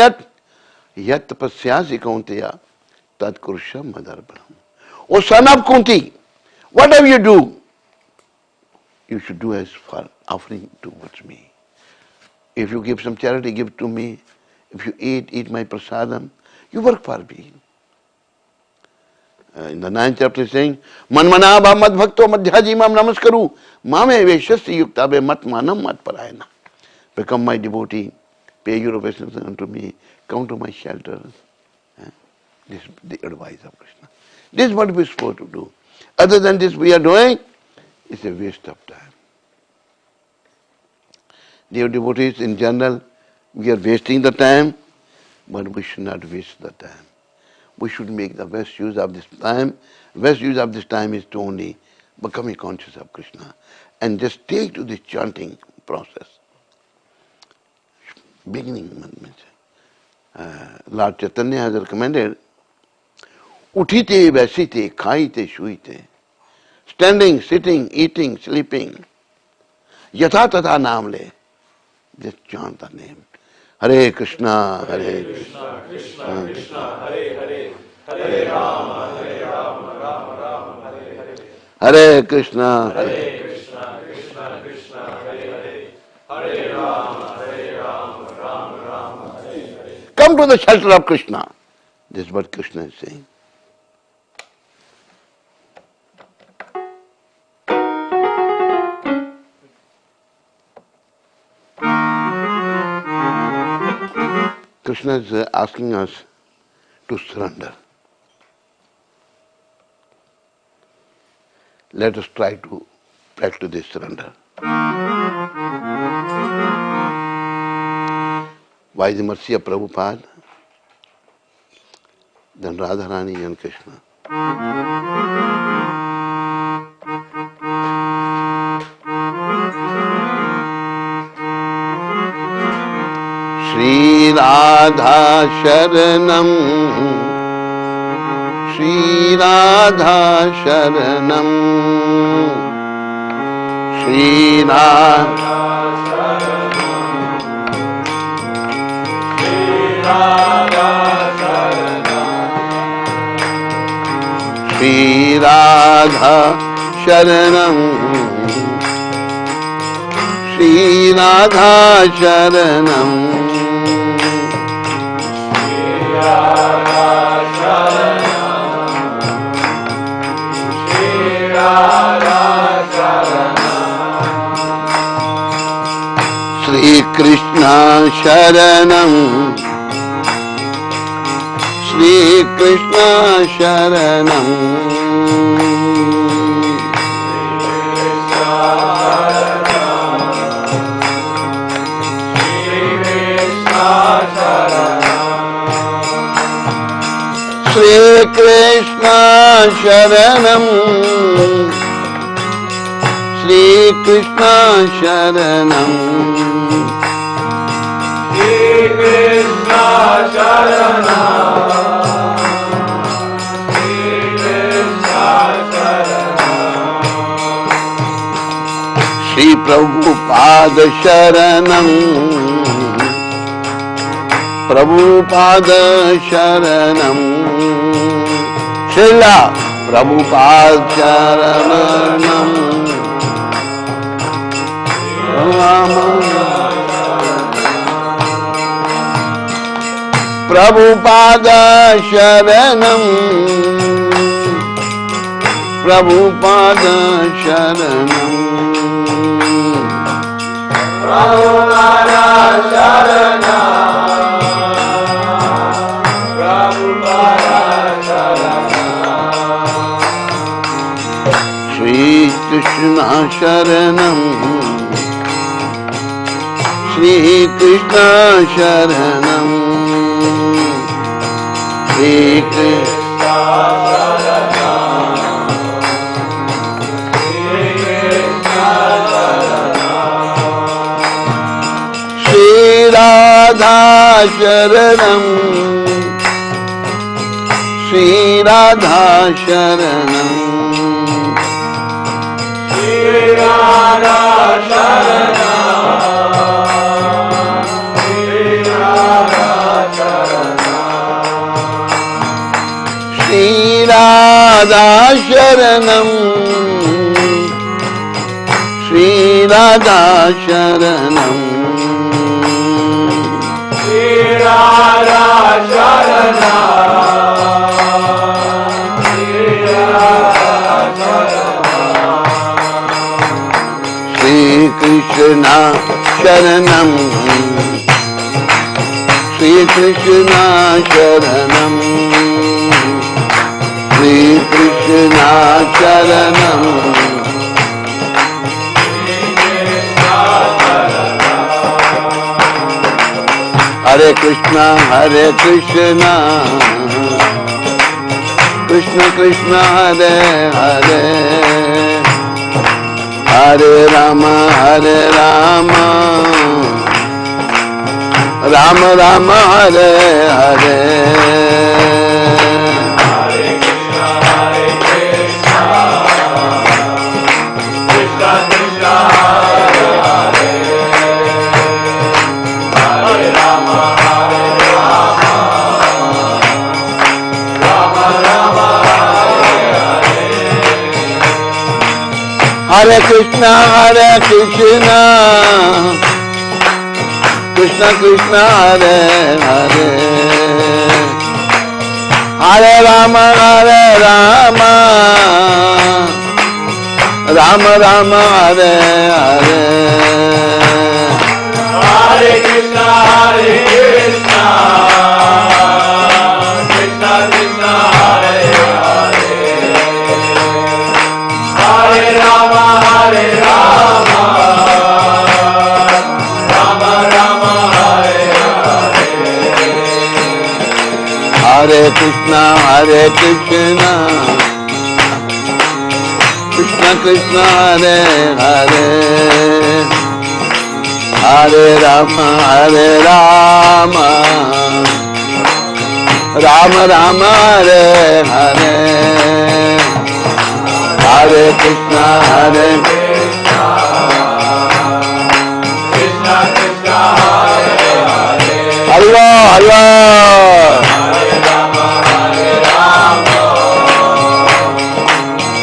yat tapasyasi kaunteya, tad kurusham madarbanam. O son of Kunti, whatever you do, you should do as for offering towards me. If you give some charity, give it to me. If you eat my prasadam, you work for me. In the 9th chapter is saying, Manmana ba mad bhakto madhyaji mam namaskaru, mame veshasya yuktabe mat manam mat parayana. Become my devotee, pay your obeisance unto me, come to my shelter. This is the advice of Krishna. This is what we are supposed to do. Other than this we are doing, it's a waste of time. Dear devotees, in general, we are wasting the time, but we should not waste the time. We should make the best use of this time. Best use of this time is to only becoming conscious of Krishna and just take to this chanting process. Beginning means, Lord Chaitanya has recommended, Uthite, vasite, khaite, shuite. Standing, sitting, eating, sleeping. Yatha tatha naam le. Just chant the name. Hare Krishna, Hare Krishna, Krishna Krishna, Hare Hare, Hare Rama, Rama Rama, Hare Hare. Hare Krishna, Hare Krishna, Krishna Krishna, Come to the shelter of Krishna. This is what Krishna is saying. Krishna is asking us to surrender. Let us try to practice this surrender. By the mercy of Prabhupada, then Radharani and Krishna. Shri Radha Sharanam, Shri Radha Sharanam, Shri Radha Shri Radha Sharanam, Shri Radha Sharanam, Shri Krishna Sharanam, Shri Krishna Sharanam, Shri Krishna Sharanam, Shri Krishna Sharanam, Shri Krishna Sharanam, Shri Krishna Sharanam, Shri Prabhupada Sharanam, Prabhupada Sharanam, Srila Prabhupada Sharanam, Prabhupada Sharanam, Prabhupada Sharanam, Prabhupada Sharanam, Prabhupada Sharanam, Shri Krishna Sharanam, Shri Krishna Sharanam, Shri Krishna Sharanam, Shri Krishna Sharanam, Shri Radha Sharanam, Shri Radha Sharanam, Shri Radha Sharanam, Shri Radha Sharanam, Shri Radha Sharanam, Shri Radha Sharanam, Shri Radha Sharanam, Shri Radha Sharanam, Shri Krishna Sharanam, Shri Krishna Sharanam, Shri Krishna Sharanam, Hare Krishna, Hare Krishna, Krishna Krishna, Hare Hare, Hare Rama, Hare Rama, Rama Rama, Hare Hare. Hare Krishna, Krishna Krishna Hare Hare, Hare Rama Rama Rama Hare Hare, Hare Krishna Krishna Krishna Hare Hare, Hare Rama Rama Rama Hare Hare, Hare Krishna Krishna Krishna Hare Hare, Hare Rama Rama Rama Hare Hare, Hare Krishna Krishna Krishna Hare Hare, Hare Hare. Hare Rama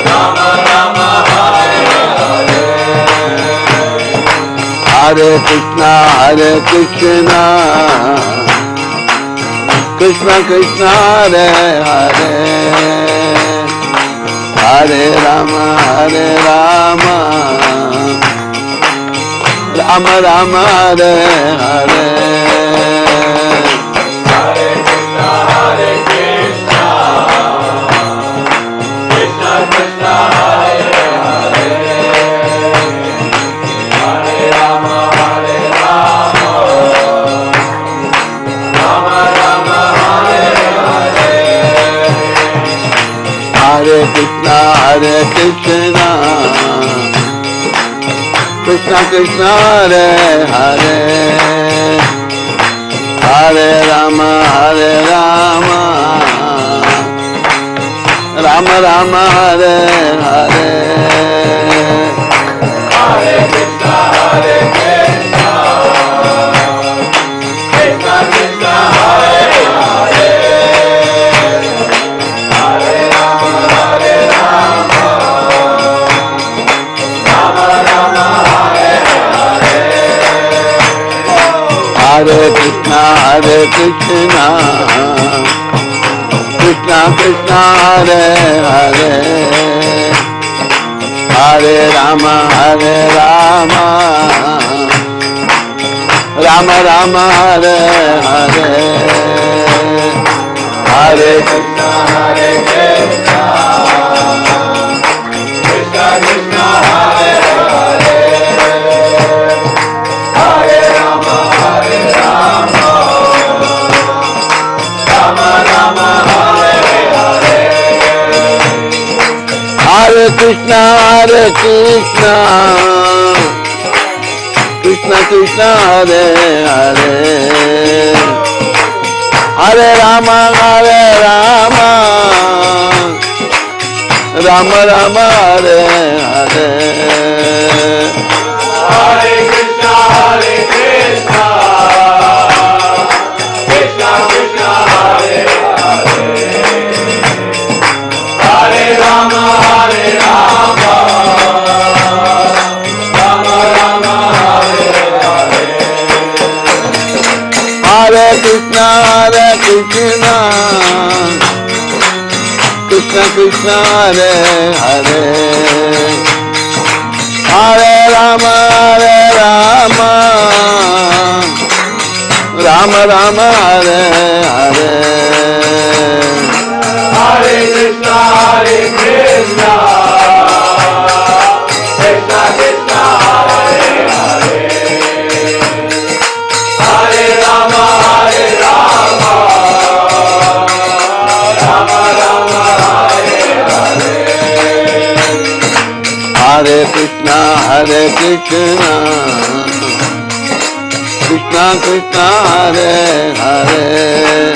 Rama Rama Hare Hare, Hare Krishna Krishna Krishna Hare Hare, Hare Rama Rama Rama Hare Hare, Hare Krishna Krishna Krishna Hare Hare, Hare Rama Rama Rama Hare Hare, Hare Krishna Krishna Krishna Hare Hare, Hare Rama Rama Rama Hare Hare, Hare Krishna Krishna Krishna Hare Hare, Hare Rama Rama Rama Hare Hare, Hare Krishna Krishna Krishna Hare Hare, Hare Rama Rama Rama Hare Hare, Hare Krishna Krishna Krishna Krishna Hare Hare, Hare Rama Rama Rama Hare Hare, Hare Krishna Krishna Krishna Hare Hare, Hare Rama Rama Rama Hare Hare, Hare Krishna Krishna Krishna Hare Hare, Hare Rama Rama Rama Hare Hare, Hare Krishna Krishna Krishna Hare Hare, Hare Rama Rama Rama Hare Hare, Hare Krishna Krishna Krishna Hare Hare, Hare Rama Rama Hare Hare, Hare Krishna Krishna Krishna Hare Hare,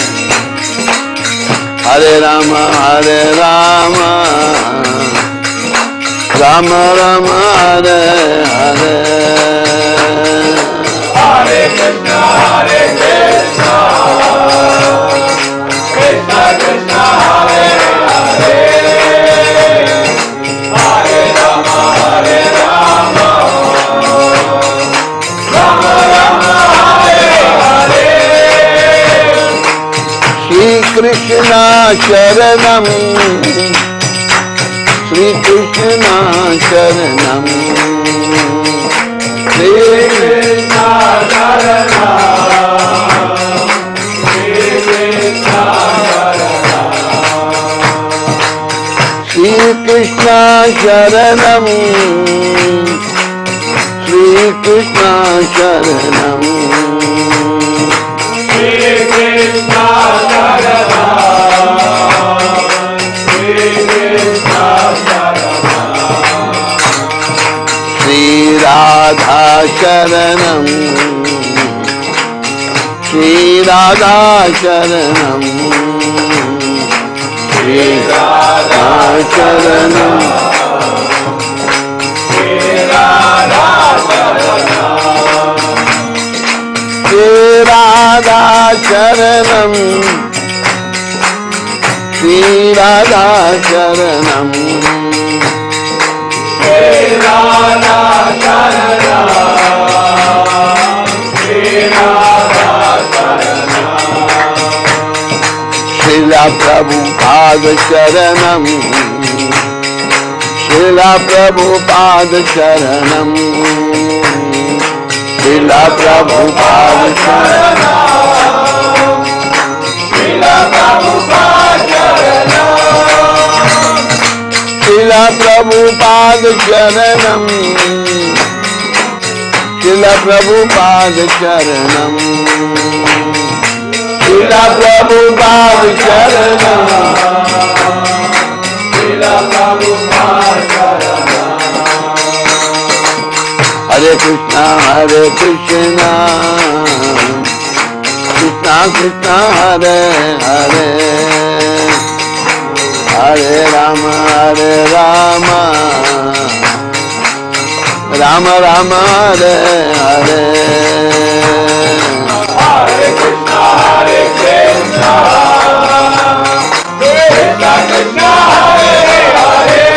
Hare Rama Rama Rama Hare Hare, Hare Krishna Krishna Krishna Hare Hare, Hare Rama Rama Rama Hare Krishna Sharanam, Shri Krishna Sharanam, Shri Krishna Sharanam, Shri Krishna Sharanam, Shri Krishna Sharanam, Shri Krishna Sharanam, Shri Krishna Sharanam, Shri Krishna Sharanam, Shri Radha Sharanam, Shri Radha Sharanam, Shri Radha Sharanam, Shri Radha Sharanam, Shri Radha Sharanam, Shri Radha Sharanam, Shri Radha Sharanam, Shri Radha Sharanam, Srila Prabhupada Sharanam, Srila Prabhupada Sharanam, Srila Prabhupada Sharanam, Srila Prabhupada Sharanam, Srila Prabhupada Sharanam, Srila Prabhupada Sharanam, Srila Prabhupada Sharanam, Srila Prabhupada Sharanam. Hare Krishna, Hare Krishna, Krishna Krishna, Hare Hare, Hare Rama, Hare Rama, Rama Rama, Hare Hare. Hare Krishna, Hare Krishna, Krishna Krishna, Hare Hare,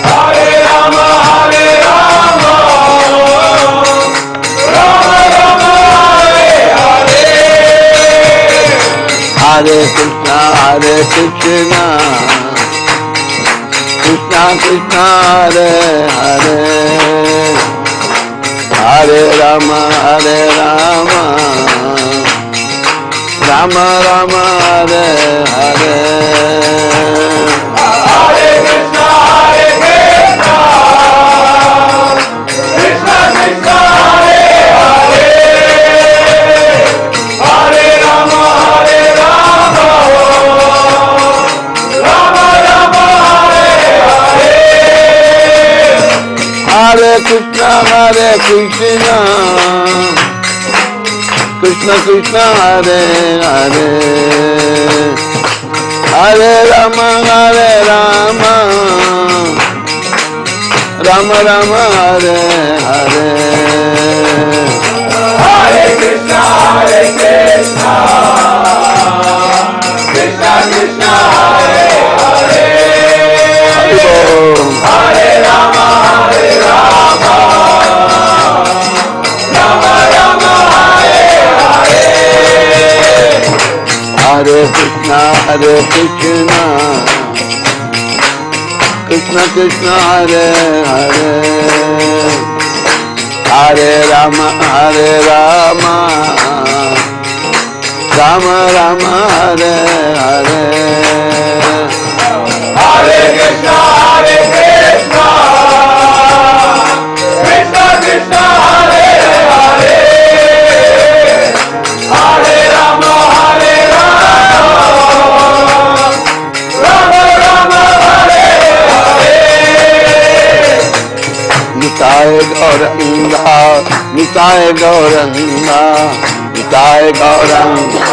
Hare Rama, Hare Rama, Rama Rama, Hare Hare. Hare Krishna, Hare Krishna, Krishna Krishna, Hare Hare, Hare Rama, Hare Rama, Rama Rama, Hare Hare. Hare Krishna, Hare Krishna, Krishna Krishna, Hare Hare, Hare Rama, Hare Rama, Rama Rama, Hare Hare. Hare Krishna, Hare Krishna, Krishna Krishna, Hare Hare, Hare Rama, Hare Rama, Rama Rama, Hare Hare. Hare Krishna, Hare Krishna, Krishna Krishna, Hare Hare, Hare Rama, Hare Rama, Rama Rama, Hare Hare. Hare Krishna, Hare Krishna, Krishna Krishna, Hare Hare, Hare Rama, Hare Rama, Rama Rama, Hare Hare. Hare Krishna, Hare Krishna, Krishna Krishna, Hare Hare, Hare Rama, Hare Rama, Rama Rama, Hare Hare. Nitai Gauranga, Nitai Gauranga, Nitai Gauranga,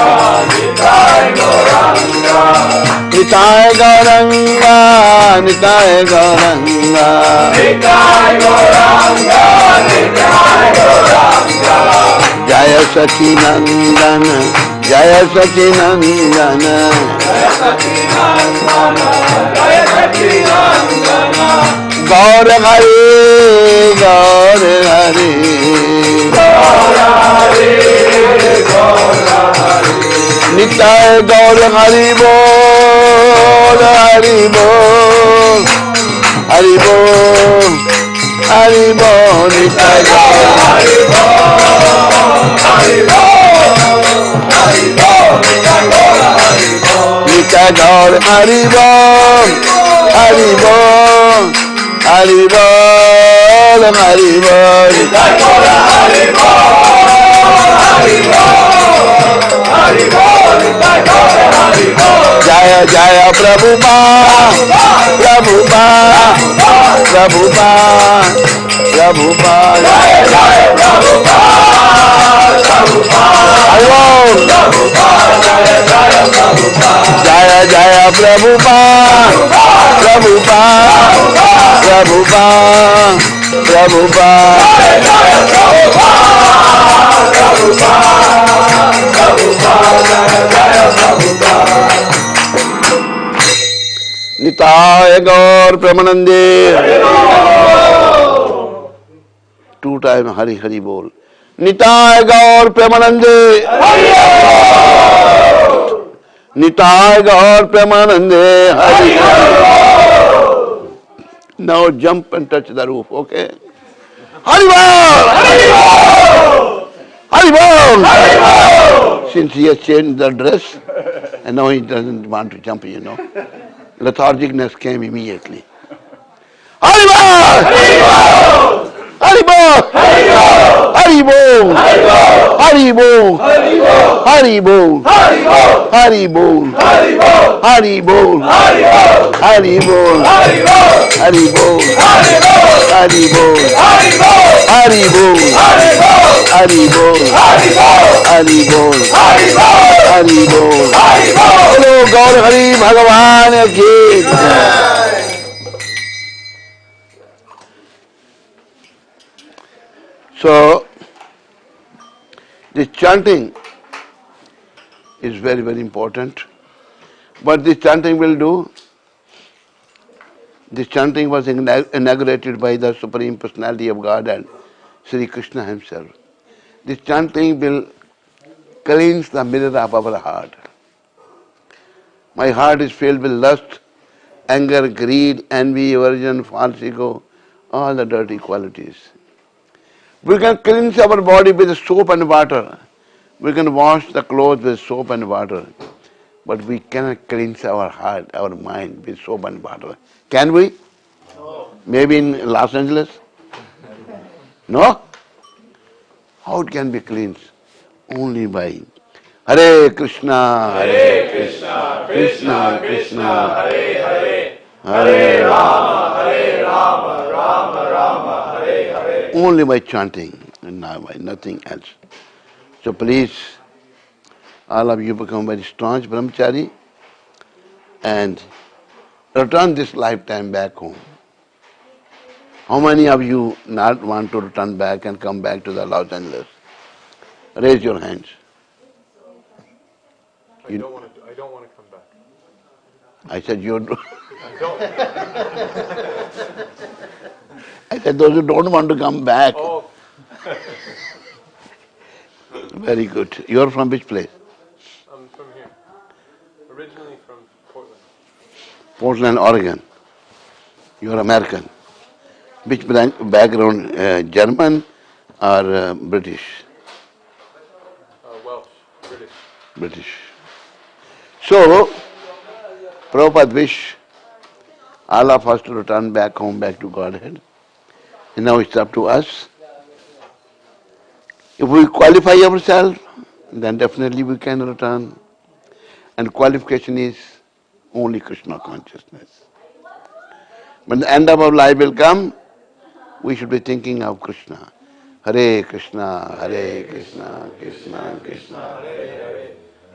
Nitai Gauranga, Nitai Gauranga, Nitai Gauranga, Nitai Gauranga, Nitai Gauranga. Jaya Sachidandan, Jaya Sachidandan, Jaya Sachidandan, Jaya Sachidandan. Gaur Hari, Gaur Hari, Gaur Hari, Gaur Hari, Nitai Gaur Hari Bol, Hari Bol, Hari Bol, Hari Bol, Nitai Gaur Hari Bol, Hari Bol, Hari Bol, Nitai Gaur Hari Bol, Hari Bol, Hari Bol, Hari Bol, Nitai Gaur Hari Bol, Hari Bol, Hari Bol, Nitai Gaur Hari Bol. Jaya Jaya Prabhupada, Prabhupada, Prabhupada, Prabhupada, Jaya Jaya Prabhupada, Prabhupada, Jaya Jaya Prabhupada, Jaya Jaya Prabhupada, Prabhupada, Prabhupada, Prabhupada, Jaya Jaya Prabhupada, Prabhupada, Prabhupada, Jaya Prabhupada. Nitai Gaur Premanande. Two times Hari Hari Bol. Nitai Gaur Premanande. Nitai Gaur Premanande. Hari Hari. Now jump and touch the roof, okay? Hari Bol! Hari Bol! Hari Bol! Hari Bol! Since he has changed the dress, and now he doesn't want to jump, Lethargicness came immediately. Hari Bol! Hari Bol! Hari Bol! Hari Bol! Hari Bol! Hari Bol! Hari Bol! Hari Bol! Hari Bol! Hari Bol! Hari Bol! Hari Bol! Hari Bol! Hari Bol! Hello, Gaur Hari Bhagavan ki jai. So, this chanting is very, very important. What this chanting will do, this chanting was inaugurated by the Supreme Personality of Godhead, Sri Krishna himself. This chanting will cleanse the mirror of our heart. My heart is filled with lust, anger, greed, envy, aversion, false ego, all the dirty qualities. We can cleanse our body with soap and water. We can wash the clothes with soap and water. But we cannot cleanse our heart, our mind with soap and water. Can we? No. Maybe in Los Angeles? No? How it can be cleansed? Only by Hare Krishna, Hare Krishna, Krishna Krishna, Hare Hare, Hare Rama, Hare Rama, Rama Rama, Hare Hare. Only by chanting and not by nothing else. So please, all of you become very staunch Brahmachari and return this lifetime back home. How many of you not want to return back and come back to the Los Angeles? Raise your hands. I don't want to come back. I said you. I don't. I said those who don't want to come back. Oh. Very good. You are from which place? I'm from here. Originally from Portland. Portland, Oregon. You are American. Which background? German or British? Welsh. British. British. So, Prabhupada wish all of us to return back home, back to Godhead. And now it's up to us. If we qualify ourselves, then definitely we can return. And qualification is only Krishna consciousness. When the end of our life will come, we should be thinking of Krishna. Hare Krishna, Hare Krishna, Krishna Krishna,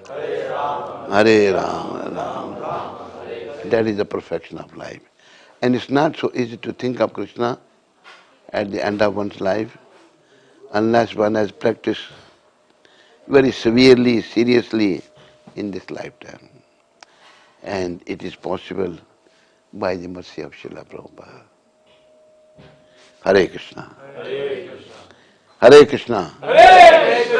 Hare Rama, Rama Rama. That is the perfection of life. And it's not so easy to think of Krishna at the end of one's life unless one has practiced very severely, seriously in this lifetime. And it is possible by the mercy of Srila Prabhupada. Hare Krishna. Hare Krishna. Hare Krishna. Hare Krishna.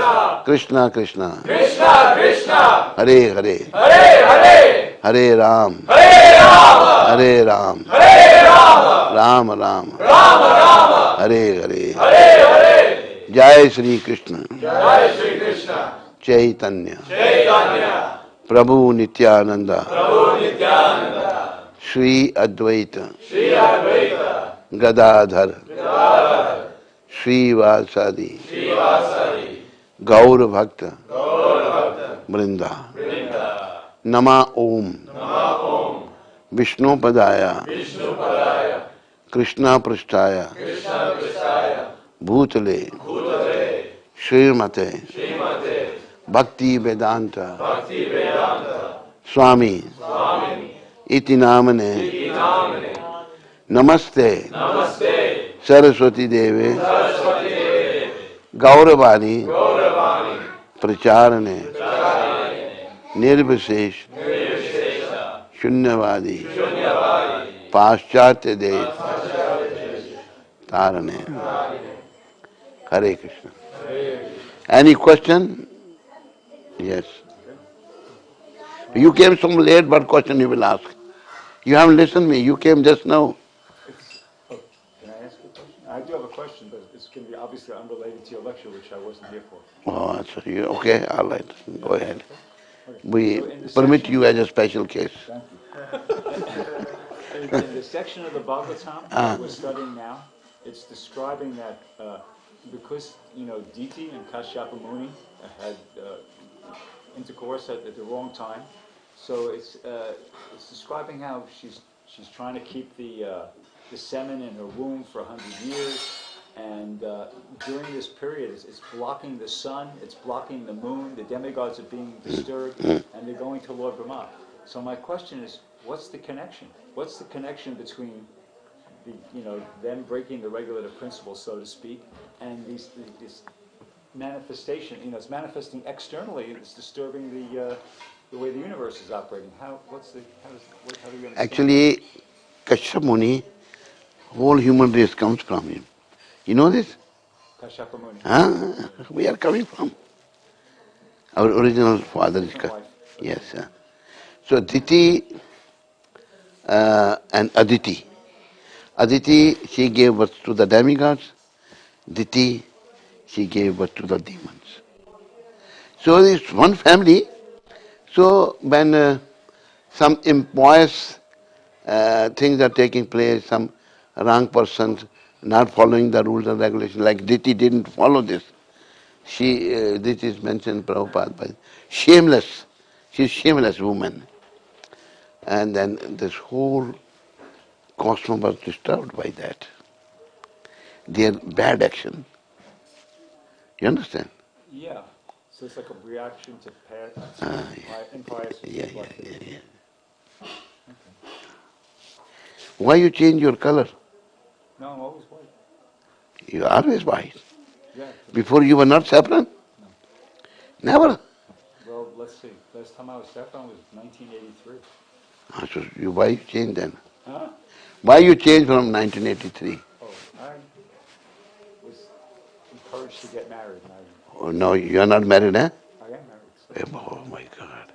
Krishna Krishna, Krishna Krishna, Hare Hare, Hare Hare, Hare Ram, Hare Rama, Hare Ram, Hare Rama, Ram Ram, Rama Rama, Hare Hare. Hare Hare. Jai Shri Krishna, Jai Shri Krishna, Chaitanya, Chaitanya, Prabhu Nityananda, Prabhu Nityananda, Shri Advaita, Sri Advaita, Gadadhar, Gadadhar, Shri Vasadi, Sri Vasari, Gaur Bhakta, Gaur Bhakta, Vrinda, Vrinda, Nama Om, Nama Om, Vishnu Padaya, Vishnu Padaya, Krishna Prishtaya, Krishna Prasaya, Bhutale, Bhutale, Srimate, Srimate, Bhakti Vedanta, Bhakti Vedanta, Swami, Swami, Iti Namane, Inamane, Namaste, Namaste, Saraswati Deve, Saraswati Deve, Gauravani, Gauravani, Pracharane, Pracharane, Nirvisesh, Nirvishesha, Shunyavadi, Shunyavadi, Paschatya Desh, Tarane. Hare Krishna. Any question? Yes. You came so late, what question you will ask? You haven't listened to me. You came just now. Can I ask a question? I do have a question, but it's going to be obviously unrelated to your lecture, which I wasn't here for. Oh, that's you. Okay, all right. Go ahead. Okay. We So in the permit section- you as a special case. Thank you. In the section of the Bhagavatam that we're studying now, it's describing that because, Diti and Kashyapa Muni had intercourse at the wrong time, so it's describing how she's trying to keep the semen in her womb for 100 years, and during this period, it's blocking the sun, it's blocking the moon, the demigods are being disturbed, and they're going to Lord Brahma. So my question is, what's the connection? What's the connection between them breaking the regulative principle, so to speak, and this manifestation? It's manifesting externally. It's disturbing the way the universe is operating. How do we understand? Actually, Kashyap Muni, whole human race comes from him. You know this? Kashyapa Muni. Huh? We are coming from. Our original father is Different life. Yes. So Diti and Aditi. Aditi, she gave birth to the demigods. Diti, she gave birth to the demons. So it's one family. So when some impious things are taking place, some wrong persons not following the rules and regulations, like Diti didn't follow this. This is mentioned Prabhupada by shameless. She's shameless woman. And then this whole cosmos was disturbed by that. Their bad action. You understand? Yeah. So it's like a reaction to impious Yeah. activity. Why you change your color? No, I'm always white. You are always white. Yeah. Before you were not saffron? No. Never. Well, let's see. Last time I was saffron was 1983. So why you changed then? Huh? Why you changed from 1983? Oh, I was encouraged to get married. And Oh, no, you are not married, eh? I am married. So. Oh my God.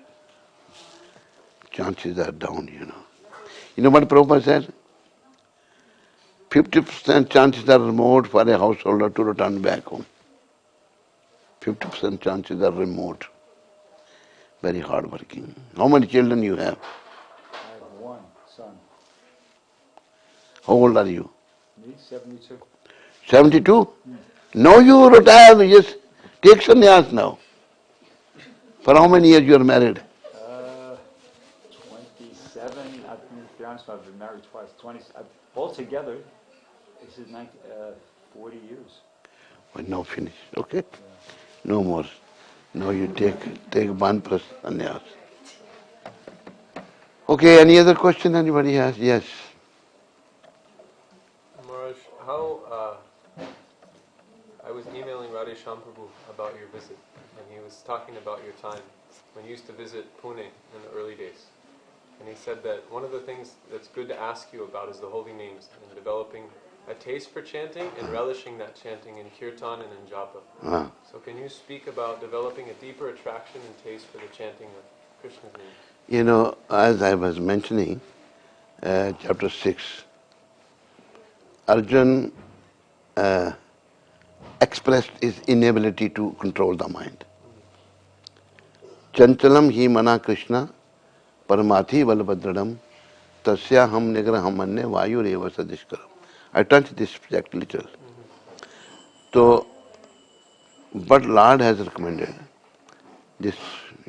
Chances are down, You know what Prabhupada said? 50% chances are remote for a householder to return back home. 50% chances are remote. Very hard working. How many children you have? I have one son. How old are you? Me, 72. 72? Now you retire, just take sannyas now. For how many years you are married? 27. To be honest, I've been married twice. Altogether, this is 40 years. Well, now finish, okay? No more. Now you take one plus sannyas. Okay, any other question anybody has? Yes. Maharaj, how I was emailing Radhe Shyam Prabhu about your visit, and he was talking about your time when you used to visit Pune in the early days. And he said that one of the things that's good to ask you about is the holy names and developing a taste for chanting and relishing that chanting in kirtan and in japa. So can you speak about developing a deeper attraction and taste for the chanting of Krishna's name? You know, as I was mentioning, chapter 6, Arjun expressed his inability to control the mind. Chanchalam hi mana Krishna, paramathi valabhadradam, tasya ham nigraham anne vayu reva sadishkaram. I touched this subject little. So, but Lord has recommended, this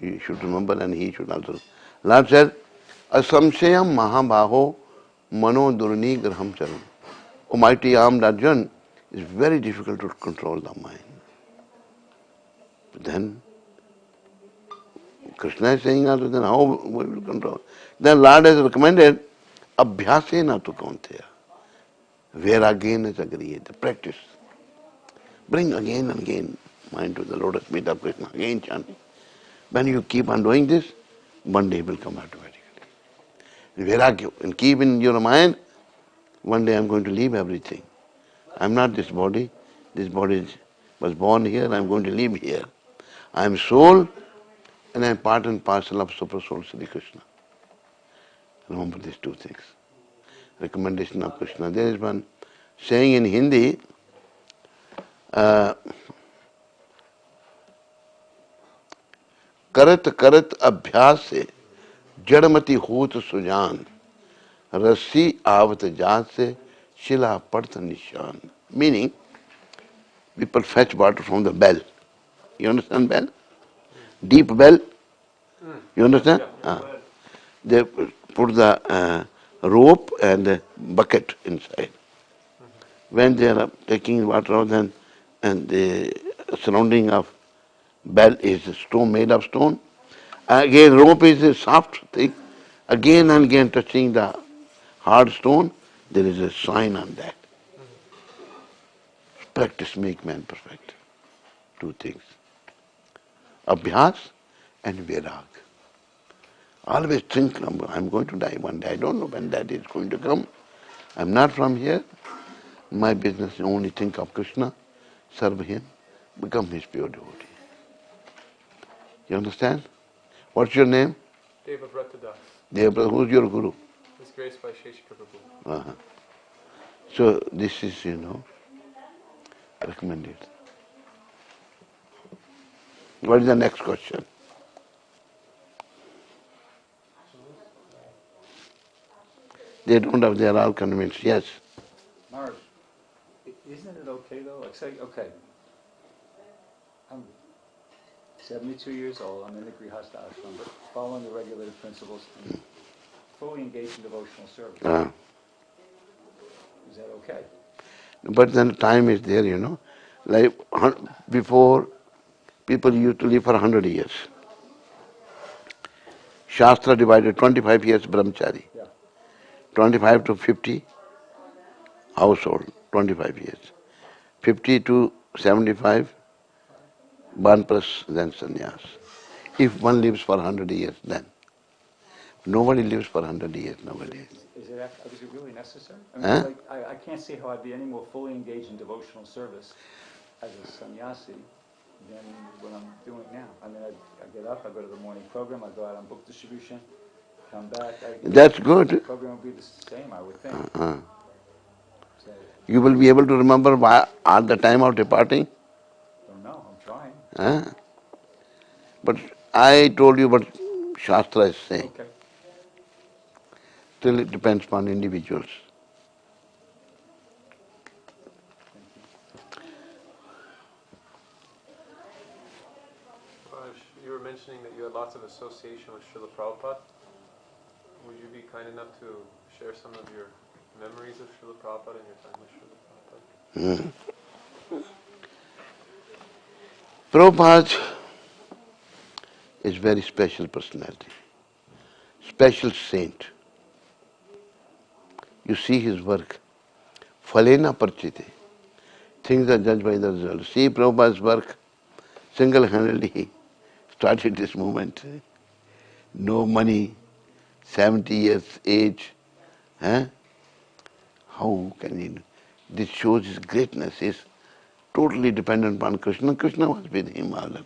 you should remember and he should also. Lord said, asamshayam mahabaho mano durni graham charam. O mighty armed Arjun, it's very difficult to control the mind. But then, Krishna is saying also, then how we will control? Then Lord has recommended, abhyasena tu kaunteya. Where again is agreed, the practice. Bring again and again mind to the lotus feet of Krishna, again chanting. When you keep on doing this, one day will come automatically. Vairagya, and keep in your mind, one day I'm going to leave everything. I'm not this body was born here, I'm going to live here. I'm soul, and I'm part and parcel of Super Soul Sri Krishna. Remember these two things. Recommendation of Krishna. There is one saying in Hindi, करत करत अभ्यास से जड़मति होत सुजान रस्सी आवत जात से शिला पड़त निशान. Meaning, people fetch water from the bell. You understand bell? Deep bell? You understand? They put the rope and the bucket inside. When they are taking water out, and the surrounding of bell is a stone, made of stone. Again, rope is a soft thing. Again and again touching the hard stone, there is a sign on that. Practice make man perfect. Two things. Abhyas and virag. Always think, I'm going to die one day. I don't know when that is going to come. I'm not from here. My business is only think of Krishna, serve him, become his pure devotee. You understand? What's your name? Devabrata Das. Devabrata, who's your guru? His Grace by Sheshika Prabhu. So this is, recommended. What is the next question? They don't have, they are all convinced, yes. Maharaj, isn't it okay though? Like say, okay, I'm 72 years old, I'm in the Grihastha ashram, but following the regulated principles and fully engaged in devotional service. Is that okay? But then time is there, Like before, people used to live for 100 years. Shastra divided 25 years Brahmachari. Yeah. 25 to 50, household, 25 years. 50 to 75, Banpras, then sannyas. If one lives for 100 years, then. Nobody lives for 100 years nowadays. Is it really necessary? I mean, like, I can't see how I'd be any more fully engaged in devotional service as a sannyasi than what I'm doing now. I mean, I get up, I go to the morning program, I go out on book distribution, come back. That's good. The program will be the same, I would think. So, You will be able to remember at the time of departing? Don't know, I'm trying. But I told you what Shastra is saying. Okay. Still it depends upon individuals. You were mentioning that you had lots of association with Srila Prabhupada. Would you be kind enough to share some of your memories of Srila Prabhupada and your time with Srila Prabhupada? Prabhupada is very special personality, special saint. You see his work, Phalena Parchite. Things are judged by the result. See Prabhupada's work, single-handedly he started this movement. No money, 70 years age. How can he This shows his greatness. He's totally dependent upon Krishna. Krishna was with him all the time.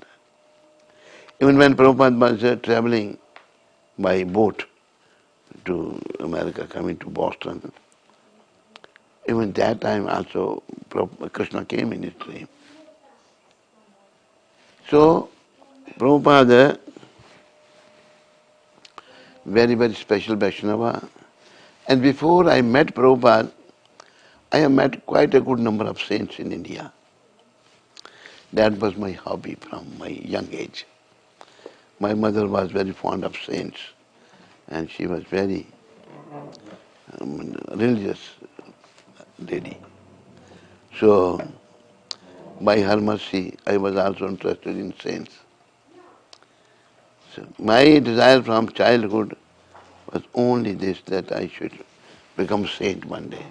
Even when Prabhupada was traveling by boat to America, coming to Boston, even that time also Krishna came in his dream. So, Prabhupada, very, very special Vaishnava. And before I met Prabhupada, I have met quite a good number of saints in India. That was my hobby from my young age. My mother was very fond of saints, and she was very religious lady. So, by her mercy, I was also interested in saints. So, my desire from childhood was only this, that I should become saint one day.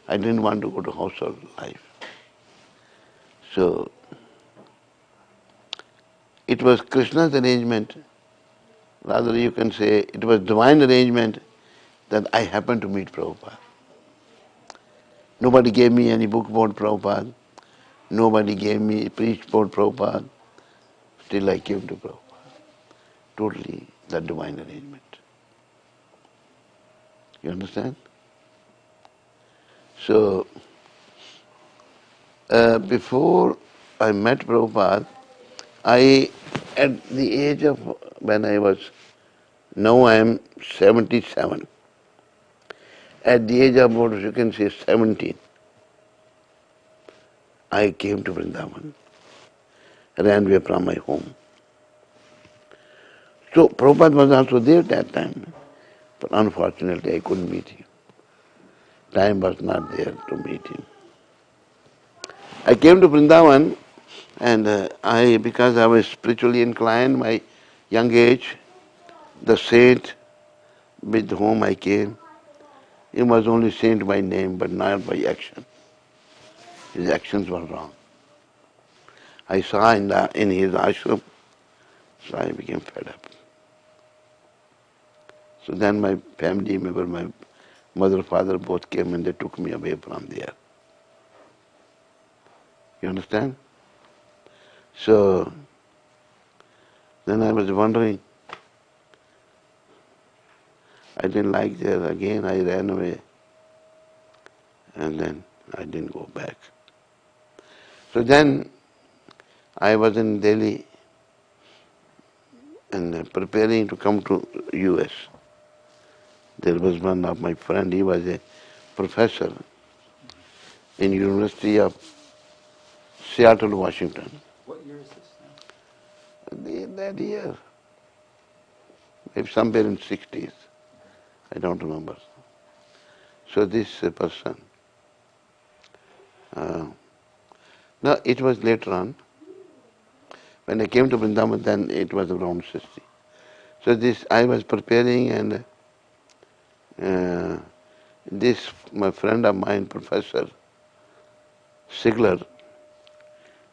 I didn't want to go to household life. So, it was Krishna's arrangement, rather you can say it was divine arrangement, that I happened to meet Prabhupada. Nobody gave me any book about Prabhupada. Nobody gave me preached about Prabhupada. Still I came to Prabhupada. Totally the divine arrangement. You understand? So, before I met Prabhupada, at the age of, now I am 77. At the age of about, you can say 17, I came to Vrindavan, ran away from my home. So Prabhupada was also there at that time, but unfortunately I couldn't meet him. Time was not there to meet him. I came to Vrindavan, and because I was spiritually inclined, my young age, the saint with whom I came, he was only saint by name, but not by action. His actions were wrong. I saw in his ashram, so I became fed up. So then my family member, my mother, father both came and they took me away from there. You understand? So then I was wondering, I didn't like there. Again I ran away, and then I didn't go back. So then I was in Delhi and preparing to come to US. There was one of my friend, he was a professor in University of Seattle, Washington. What year is this now? That year, maybe somewhere in 60s, I don't remember. So this person, no, it was later on. When I came to Vrindavan, then it was around 60. So this, I was preparing, and this, my friend of mine, Professor Sigler,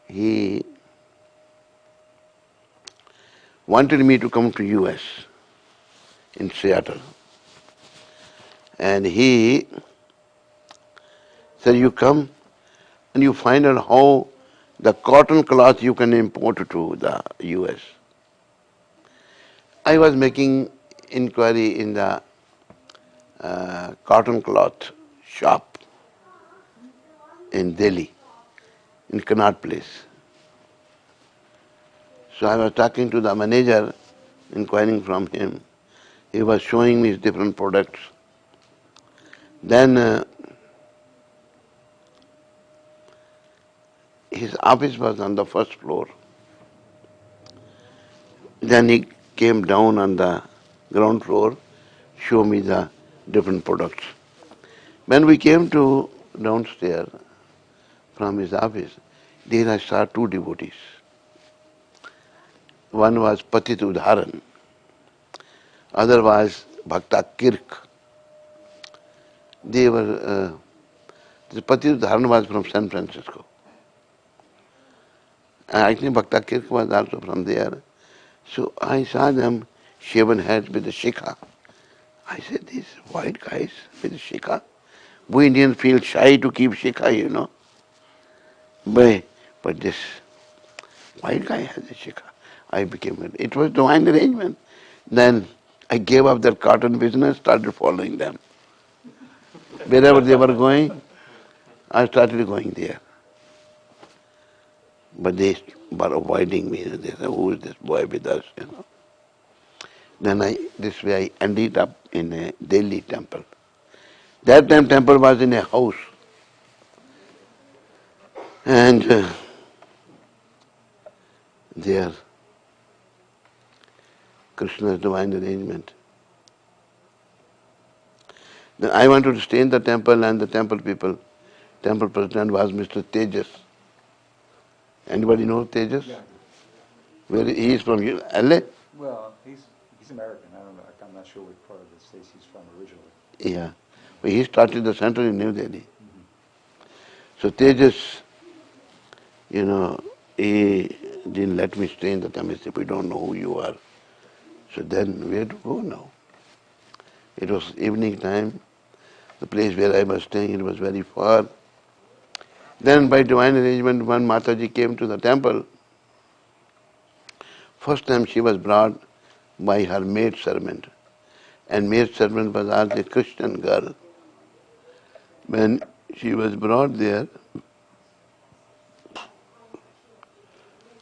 he wanted me to come to US in Seattle. And he said, you come and you find out how the cotton cloth you can import to the US. I was making inquiry in the cotton cloth shop in Delhi, in Connaught Place. So I was talking to the manager, inquiring from him. He was showing me his different products. Then his office was on the first floor. Then he came down on the ground floor, show me the different products. When we came to downstairs from his office, there I saw two devotees. One was Patit Udharan, other was Bhakta Kirk. They were, the Patit Udharan was from San Francisco. And I think Bhakta Kirk was also from there. So I saw them shaven heads with the shikha. I said, these white guys with the shikha, We Indians feel shy to keep shikha, you know. But this white guy has a shikha. It was divine arrangement. Then I gave up that cotton business, started following them. Wherever they were going, I started going there. But they were avoiding me. They said, who is this boy with us, you know. Then this way I ended up in a Delhi temple. That time temple was in a house. And there, Krishna's divine arrangement. Then I wanted to stay in the temple, and the temple president was Mr. Tejas. Anybody know Tejas? Yeah. Where he is from LA? Well, he's American. I don't know. I'm not sure what part of the States he's from originally. Yeah. But he started the center in New Delhi. So Tejas, you know, he didn't let me stay in the temple. He said, we don't know who you are. So then where to go now? It was evening time. The place where I was staying, it was very far. Then by divine arrangement, when Mataji came to the temple, first time she was brought by her maid servant. And maid servant was also a Christian girl. When she was brought there,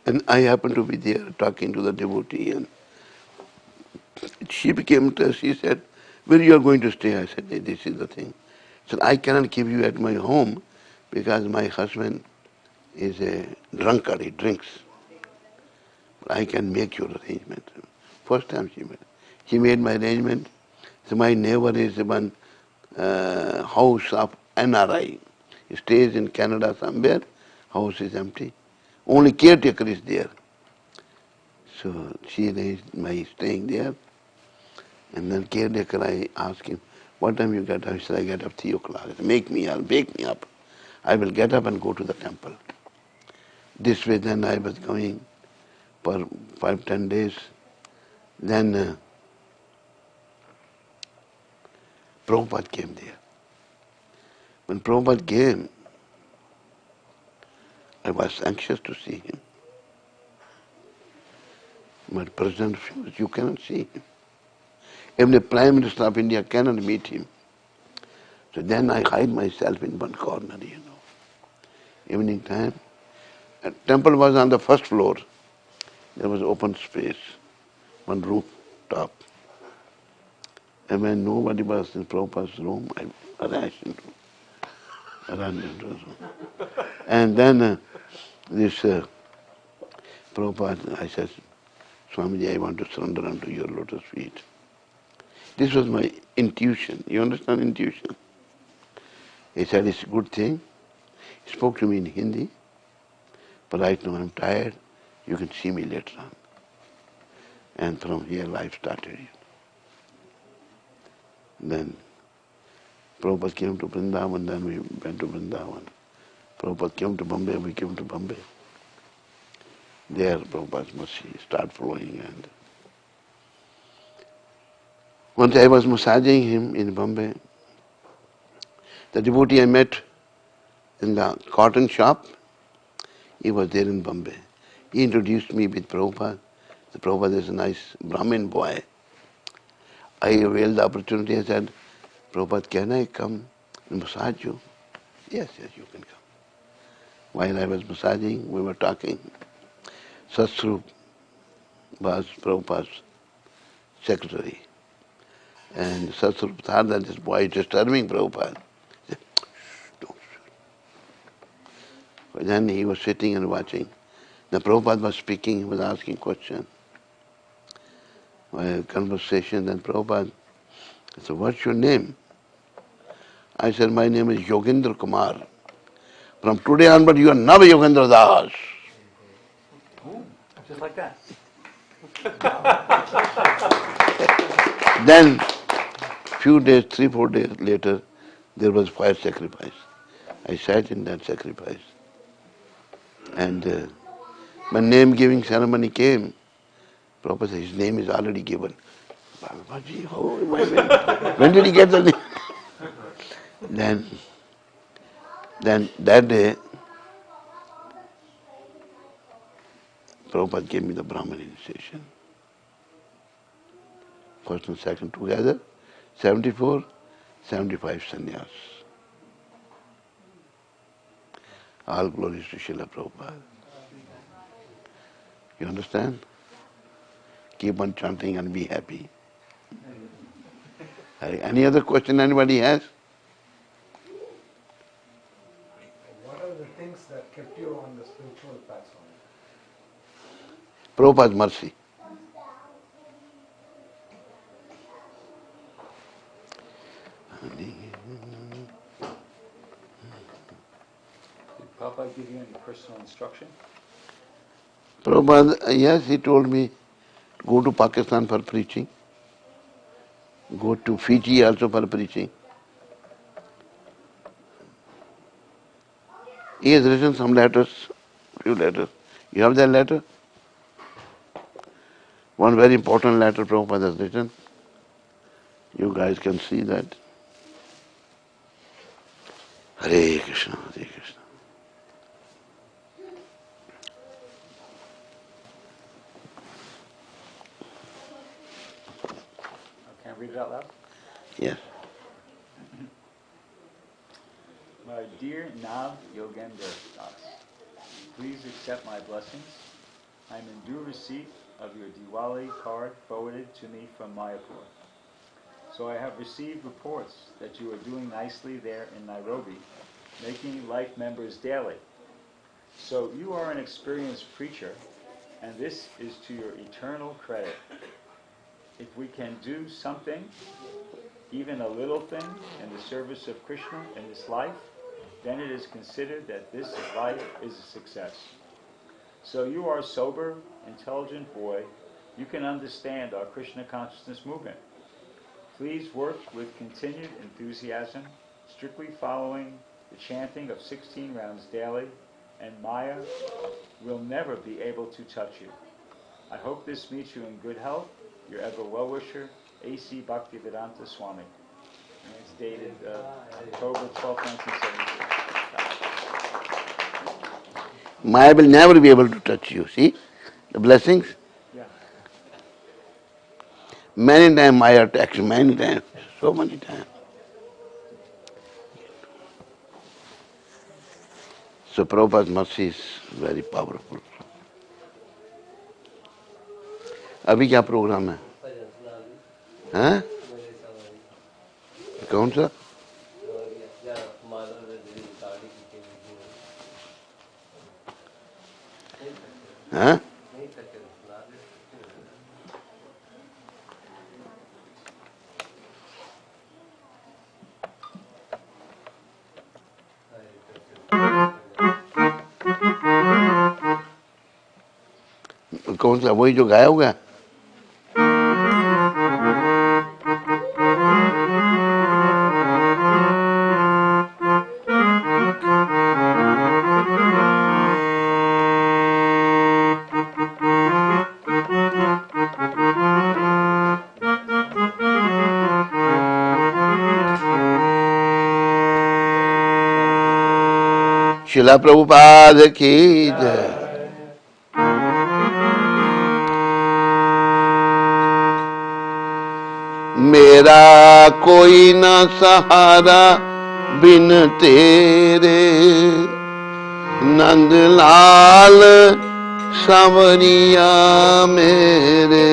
and I happened to be there talking to the devotee, and she said, where you are going to stay? I said, hey, this is the thing. She said, I cannot keep you at my home because my husband is a drunkard, he drinks. But I can make your arrangement. First time she made my arrangement. So my neighbor is one house of NRI. He stays in Canada somewhere, house is empty. Only caretaker is there. So she arranged my staying there. And then caretaker, I asked him, what time you get up? He said, I get up 3 o'clock. I said, wake me up. I will get up and go to the temple. This way then I was going for 5-10 days. Then Prabhupada came there. When Prabhupada came, I was anxious to see him. But President refused, you cannot see him. Even the Prime Minister of India cannot meet him. So then I hide myself in one corner, you know. Evening time. The temple was on the first floor. There was open space, one rooftop. And when nobody was in Prabhupada's room, I ran into the room. And then this Prabhupada, I said, Swamiji, I want to surrender unto your lotus feet. This was my intuition. You understand intuition? He said, it's a good thing. He spoke to me in Hindi. But right now I'm tired. You can see me later on. And from here life started. Then Prabhupada came to Vrindavan, then we went to Vrindavan. Prabhupada came to Bombay, we came to Bombay. There Prabhupada's mercy started flowing. And once I was massaging him in Bombay. The devotee I met in the cotton shop, he was there in Bombay. He introduced me with Prabhupada. The Prabhupada is a nice Brahmin boy. I availed the opportunity. I said, Prabhupada, can I come and massage you? Yes, you can come. While I was massaging, we were talking. Satsrup was Prabhupada's secretary. And Satsrup thought that this boy is disturbing Prabhupada. He said, don't. But then he was sitting and watching. The Prabhupada was speaking, he was asking questions. Conversation, then Prabhupada said, what's your name? I said, my name is Yogendra Kumar. From today onward, you are Nava Yogendra Das. Just like that. Then, few days, 3-4 days later, there was fire sacrifice. I sat in that sacrifice. And when name-giving ceremony came, Prabhupada said, his name is already given. Babaji, when did he get the name? Then that day, Prabhupada gave me the Brahman initiation. First and second together, 74, 75 sannyas. All glories to Srila Prabhupada. You understand? Keep on chanting and be happy. Any other question anybody has? What are the things that kept you on the spiritual path? Prabhupada's mercy. Did Prabhupada give you any personal instruction? Prabhupada, yes, he told me, go to Pakistan for preaching. Go to Fiji also for preaching. He has written some letters, few letters. You have that letter? One very important letter Prabhupada has written. You guys can see that. Hare Krishna, Hare Krishna. Can I read it out loud? Yes. My dear Nava Yogendra Swami, please accept my blessings. I am in due receipt of your Diwali card forwarded to me from Mayapur. So I have received reports that you are doing nicely there in Nairobi, making life members daily. So you are an experienced preacher, and this is to your eternal credit. If we can do something, even a little thing, in the service of Krishna in this life, then it is considered that this life is a success. So you are a sober, intelligent boy. You can understand our Krishna consciousness movement. Please work with continued enthusiasm, strictly following the chanting of 16 rounds daily, and Maya will never be able to touch you. I hope this meets you in good health. Your ever well-wisher, A.C. Bhaktivedanta Swami. And it's dated October 12, 1973. Maya will never be able to touch you. See the blessings? Yeah. Many times Maya attacks, many times, so many times. So Prabhupada's mercy is very powerful. अभी क्या programme है? हैं? कौन सा? हैं? कौन सा? वही जो गाया हुआ है? शिला प्रभुपाद की जय। मेरा कोई न सहारा बिन तेरे, नंदलाल सांवरिया मेरे।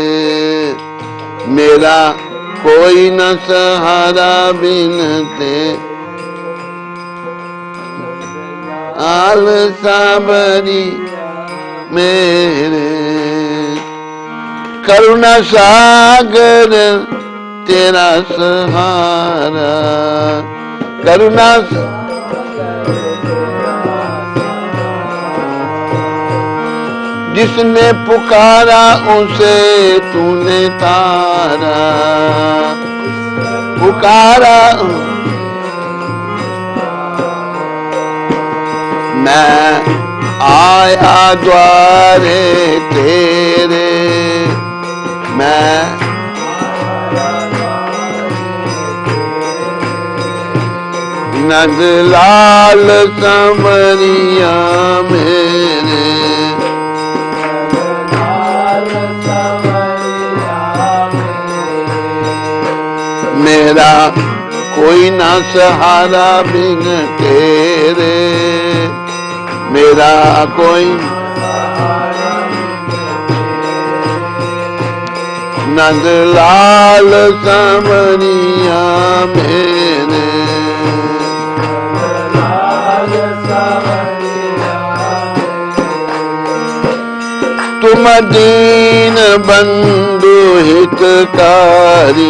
मेरा कोई न सहारा बिन तेरे, आल सांवरी मेरे। करुणा सागर तेरा सहारा, करुणा जिसने पुकारा उसे तूने तारा, पुकारा मैं आया द्वारे तेरे, मैं नंद लाल संवरिया मेरे, मेरा कोई ना सहारा बिन तेरे, मेरा कोई नंद लाल संवरिया मेरे, तुम दीन बंधु हितकारी,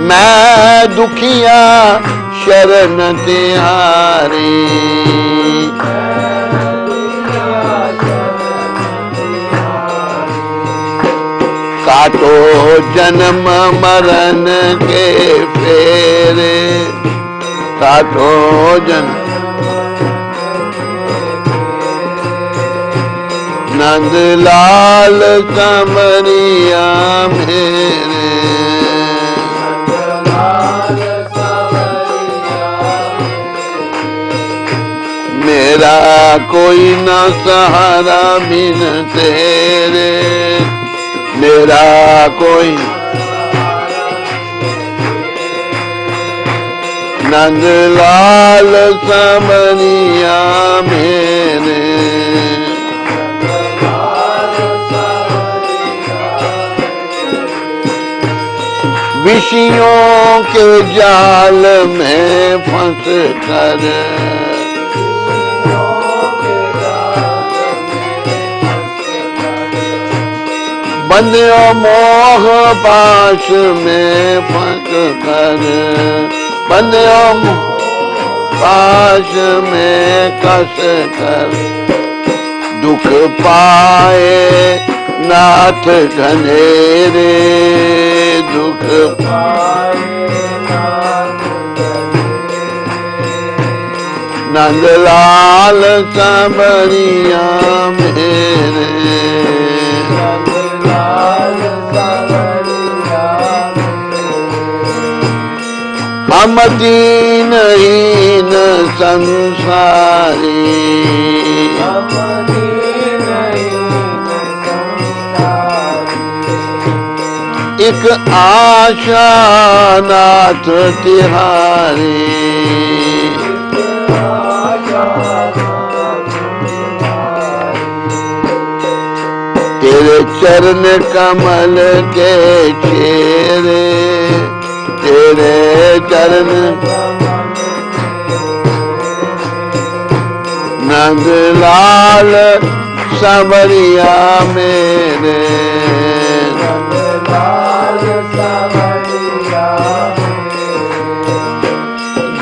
मैं दुखिया शरण तिहारी, काटो जन्म मरण के फेरे, काटो जन्म नंद लाल संवरिया मेरे, मेरा कोई न सहारा बिन तेरे, मेरा कोई नंद लाल संवरिया मेरे, विषयों के जाल में फंस कर, बंधो मोह पाश में फंस कर, बंधो पाश में कस कर, दुख पाए नाथ घनेरे, दुख पाए नंद लाल संवरिया मेरे, हम दीनहीन संसारी, एक आशा नाथ तिहारी, तेरे चरण कमल के चेरे, तेरे चरण नंद लाल संवरिया मेरे,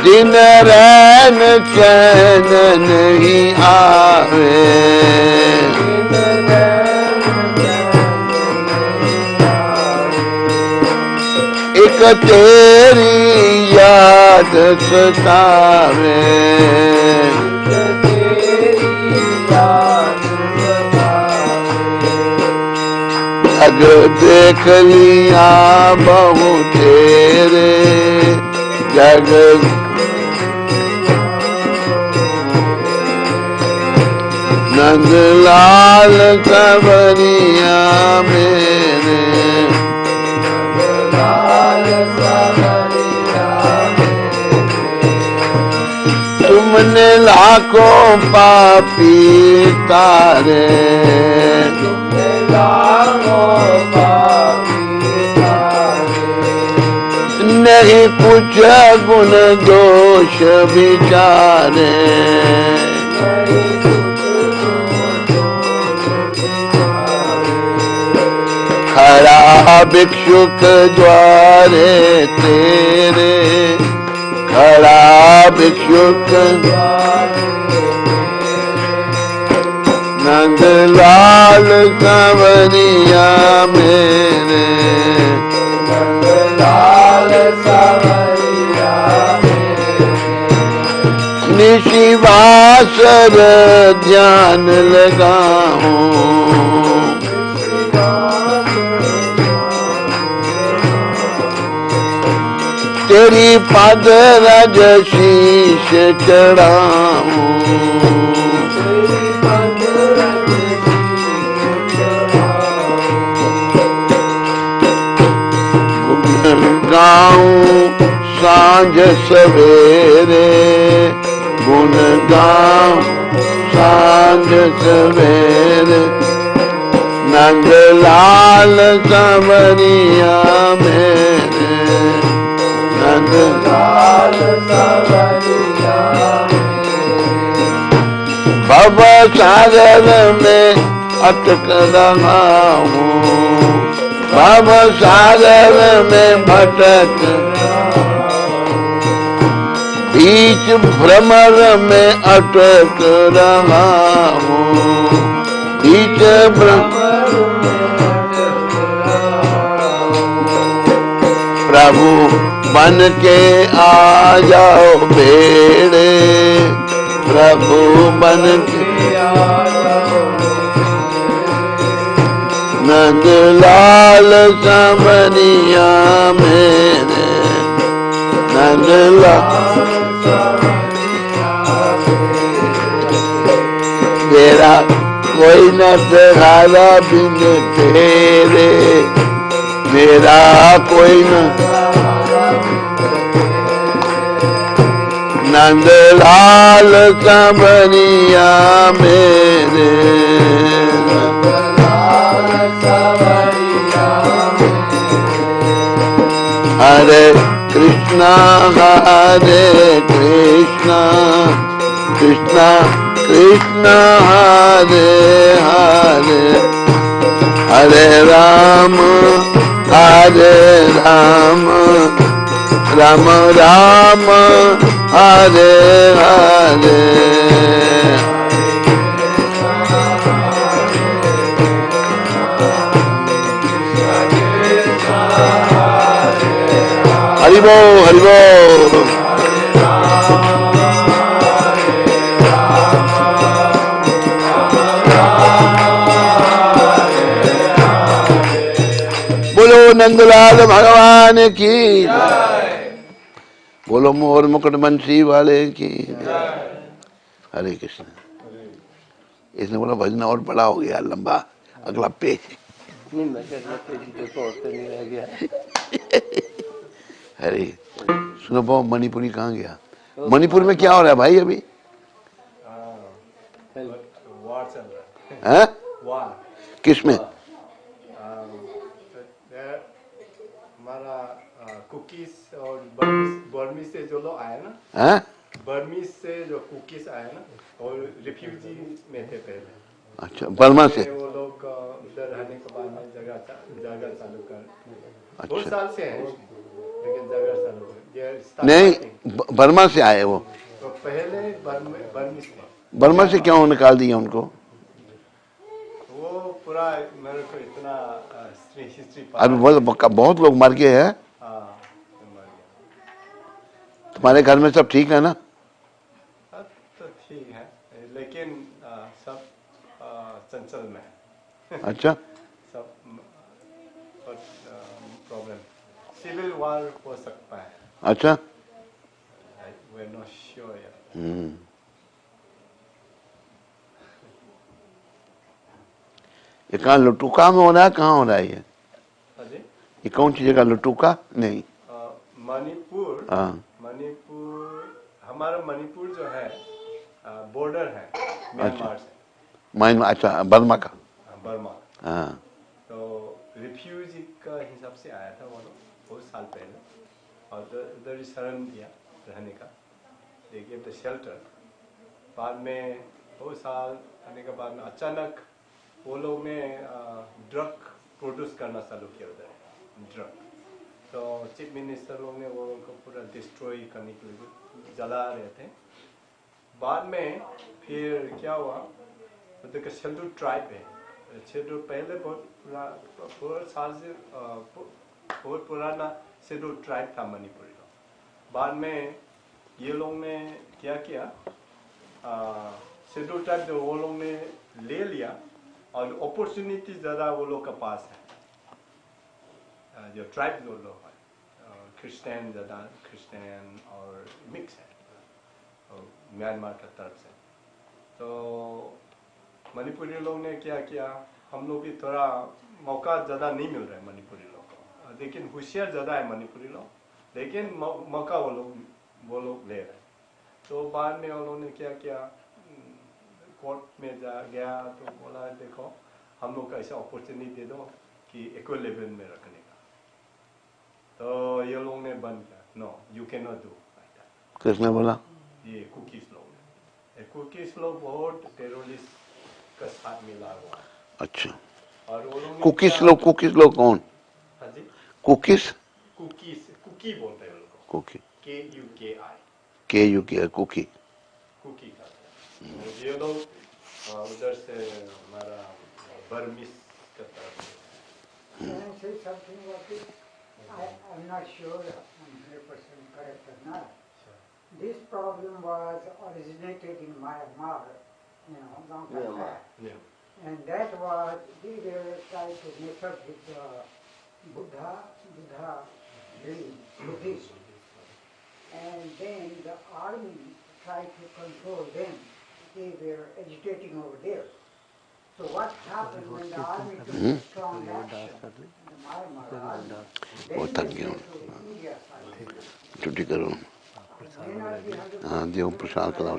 दिन रैन चैन नहीं आवे, एक तेरी याद सतावे, जग देख लिया बहु तेरे, जग नंद लाल संवरिया मेरे, तुमने लाखों पापी तारे, नहीं कुछ गुण दोष विचारे, खड़ा भिक्षुक द्वारे तेरे, खड़ा भिक्षुक नंद लाल संवरिया मेरे, निशिवासर ध्यान लगाऊं, तेरी पद रज शीश चढ़ाऊं, गुण गाऊं सांझ सवेरे, गुण गाऊं सांझ सवेरे, नंद लाल संवरिया मेरे, नंद लाल संवरिया मेरे, भव सागर में अटक रहा हूँ, भव सागर में भटक, बीच भ्रमर में अटक रहा हूँ, बीच भ्रमर में अटक रहा हूँ। प्रभु बन के आ जाओ बेड़े, प्रभु बन के आ जाओ, नंद लाल संवरिया मेरे, नंद लाल मेरा कोई न सहारा बिन तेरे, मेरा कोई न, नंद लाल संवरिया मेरे, नंद लाल संवरिया मेरे। हरे कृष्णा हरे कृष्णा, कृष्णा कृष्णा हरे हरे, हरे राम राम राम हरे हरे। हरि बोल हरि बोल। बोलो नंदलाल भगवान की, बोलो मोर मुकुट बंसी वाले की। हरे कृष्ण। इसने बोला भजन और बड़ा हो गया, लंबा, अगला पेज। अरे सुनो बहु, मणिपुरी कहाँ गया? मणिपुर में क्या हो रहा है भाई अभी? वार चल रहा है। वार किस में? हमारा कुकीज और बर्मी से जो लोग आए ना, बर्मी से जो कुकीज आए ना, और रिफ्यूजी में थे पहले। अच्छा, बर्मा से वो लोग उधर रहने के बाद में जगह चालू कर, अच्छा, बहुत साल से हैं, लेकिन जगह चालू कर नहीं, बर्मा से आए वो। तो पहले बर्मी से। बर्मा से क्यों निकाल दिया उनको? वो पूरा मेरे को इतना हिस्ट्री अभी बहुत लोग मर गए हैं। तुम्हारे घर में सब ठीक है ना? तो ठीक है, लेकिन सब चंचल में। अच्छा, सब प्रॉब्लम, सिविल वार हो सकता है। अच्छा, we're not sure yet. ये कहाँ लुटुका में हो रहा है? कहाँ हो रहा है ये? ये कौन सी जगह? लुटुका नहीं, मणिपुर। मणिपुर, हमारा मणिपुर जो है बॉर्डर है म्यांमार से। म्यांमार, अच्छा, बर्मा का। बर्मा। हाँ, तो रिफ्यूजी का हिसाब से आया था वो लोग बहुत साल पहले, और उधर ही शरण दिया रहने का, देखिए द शेल्टर। बाद में बहुत साल रहने के बाद में अचानक वो लोग ने ड्रग प्रोड्यूस करना चालू किया उधर, ड्रग। तो चीफ मिनिस्टर लोग ने वो उनको पूरा डिस्ट्रॉय करने के लिए जला रहे थे। बाद में फिर क्या हुआ, उधर का शेल्टर ट्राइब है, शेल्टर पहले बहुत साल से बहुत पुराना शेल्टर ट्राइब था मणिपुरी का। बाद में ये लोग ने क्या किया, शेड्यूल ट्राइब जो वो लोग ने ले लिया, और अपॉर्चुनिटी ज़्यादा वो लोग के पास है, जो ट्राइब जो लोग है, क्रिश्चियन ज़्यादा क्रिश्चियन और मिक्स है और म्यांमार का तरफ से। तो मणिपुरी लोग ने क्या किया, हम लोग भी थोड़ा मौका ज़्यादा नहीं मिल रहा है मणिपुरी लोग को, लेकिन होशियार ज़्यादा है मणिपुरी लोग, लेकिन मौका वो लोग ले रहे हैं। तो बाद में उन्होंने क्या किया, कोर्ट में गया तो बोला देखो हम लोग को ऐसा अपॉर्चुनिटी दे दो कि इक्वल लेवल में रखने का। तो ये लोग ने बंद किया, no you can not do. किसने बोला? ये कुकीज लोग ने। कुकीज लोग बहुत टेररिस्ट का साथ मिला हुआ है। अच्छा, और वो लोग कुकीज लोग कौन? हाँ जी, कुकीज, कुकी बोलते हैं उनको, कुकी, KUKI, कुकी। कुकी खाते हैं। ये लोग उधर से हमारा बर्मिस का तरफ से। Can I say something about this? I'm not sure I'm 100% correct or not. This problem was originated in Myanmar, long time back. Yeah. And that was, they were trying to make up with the Buddha belief, Buddhist. And then the army tried to control them. They were agitating over there. So what happened when the army took strong action, the Myanmar army, then they came to India side. छुट्टी करो। May not be 100% हाँ, जो प्रसाद खिलाओ।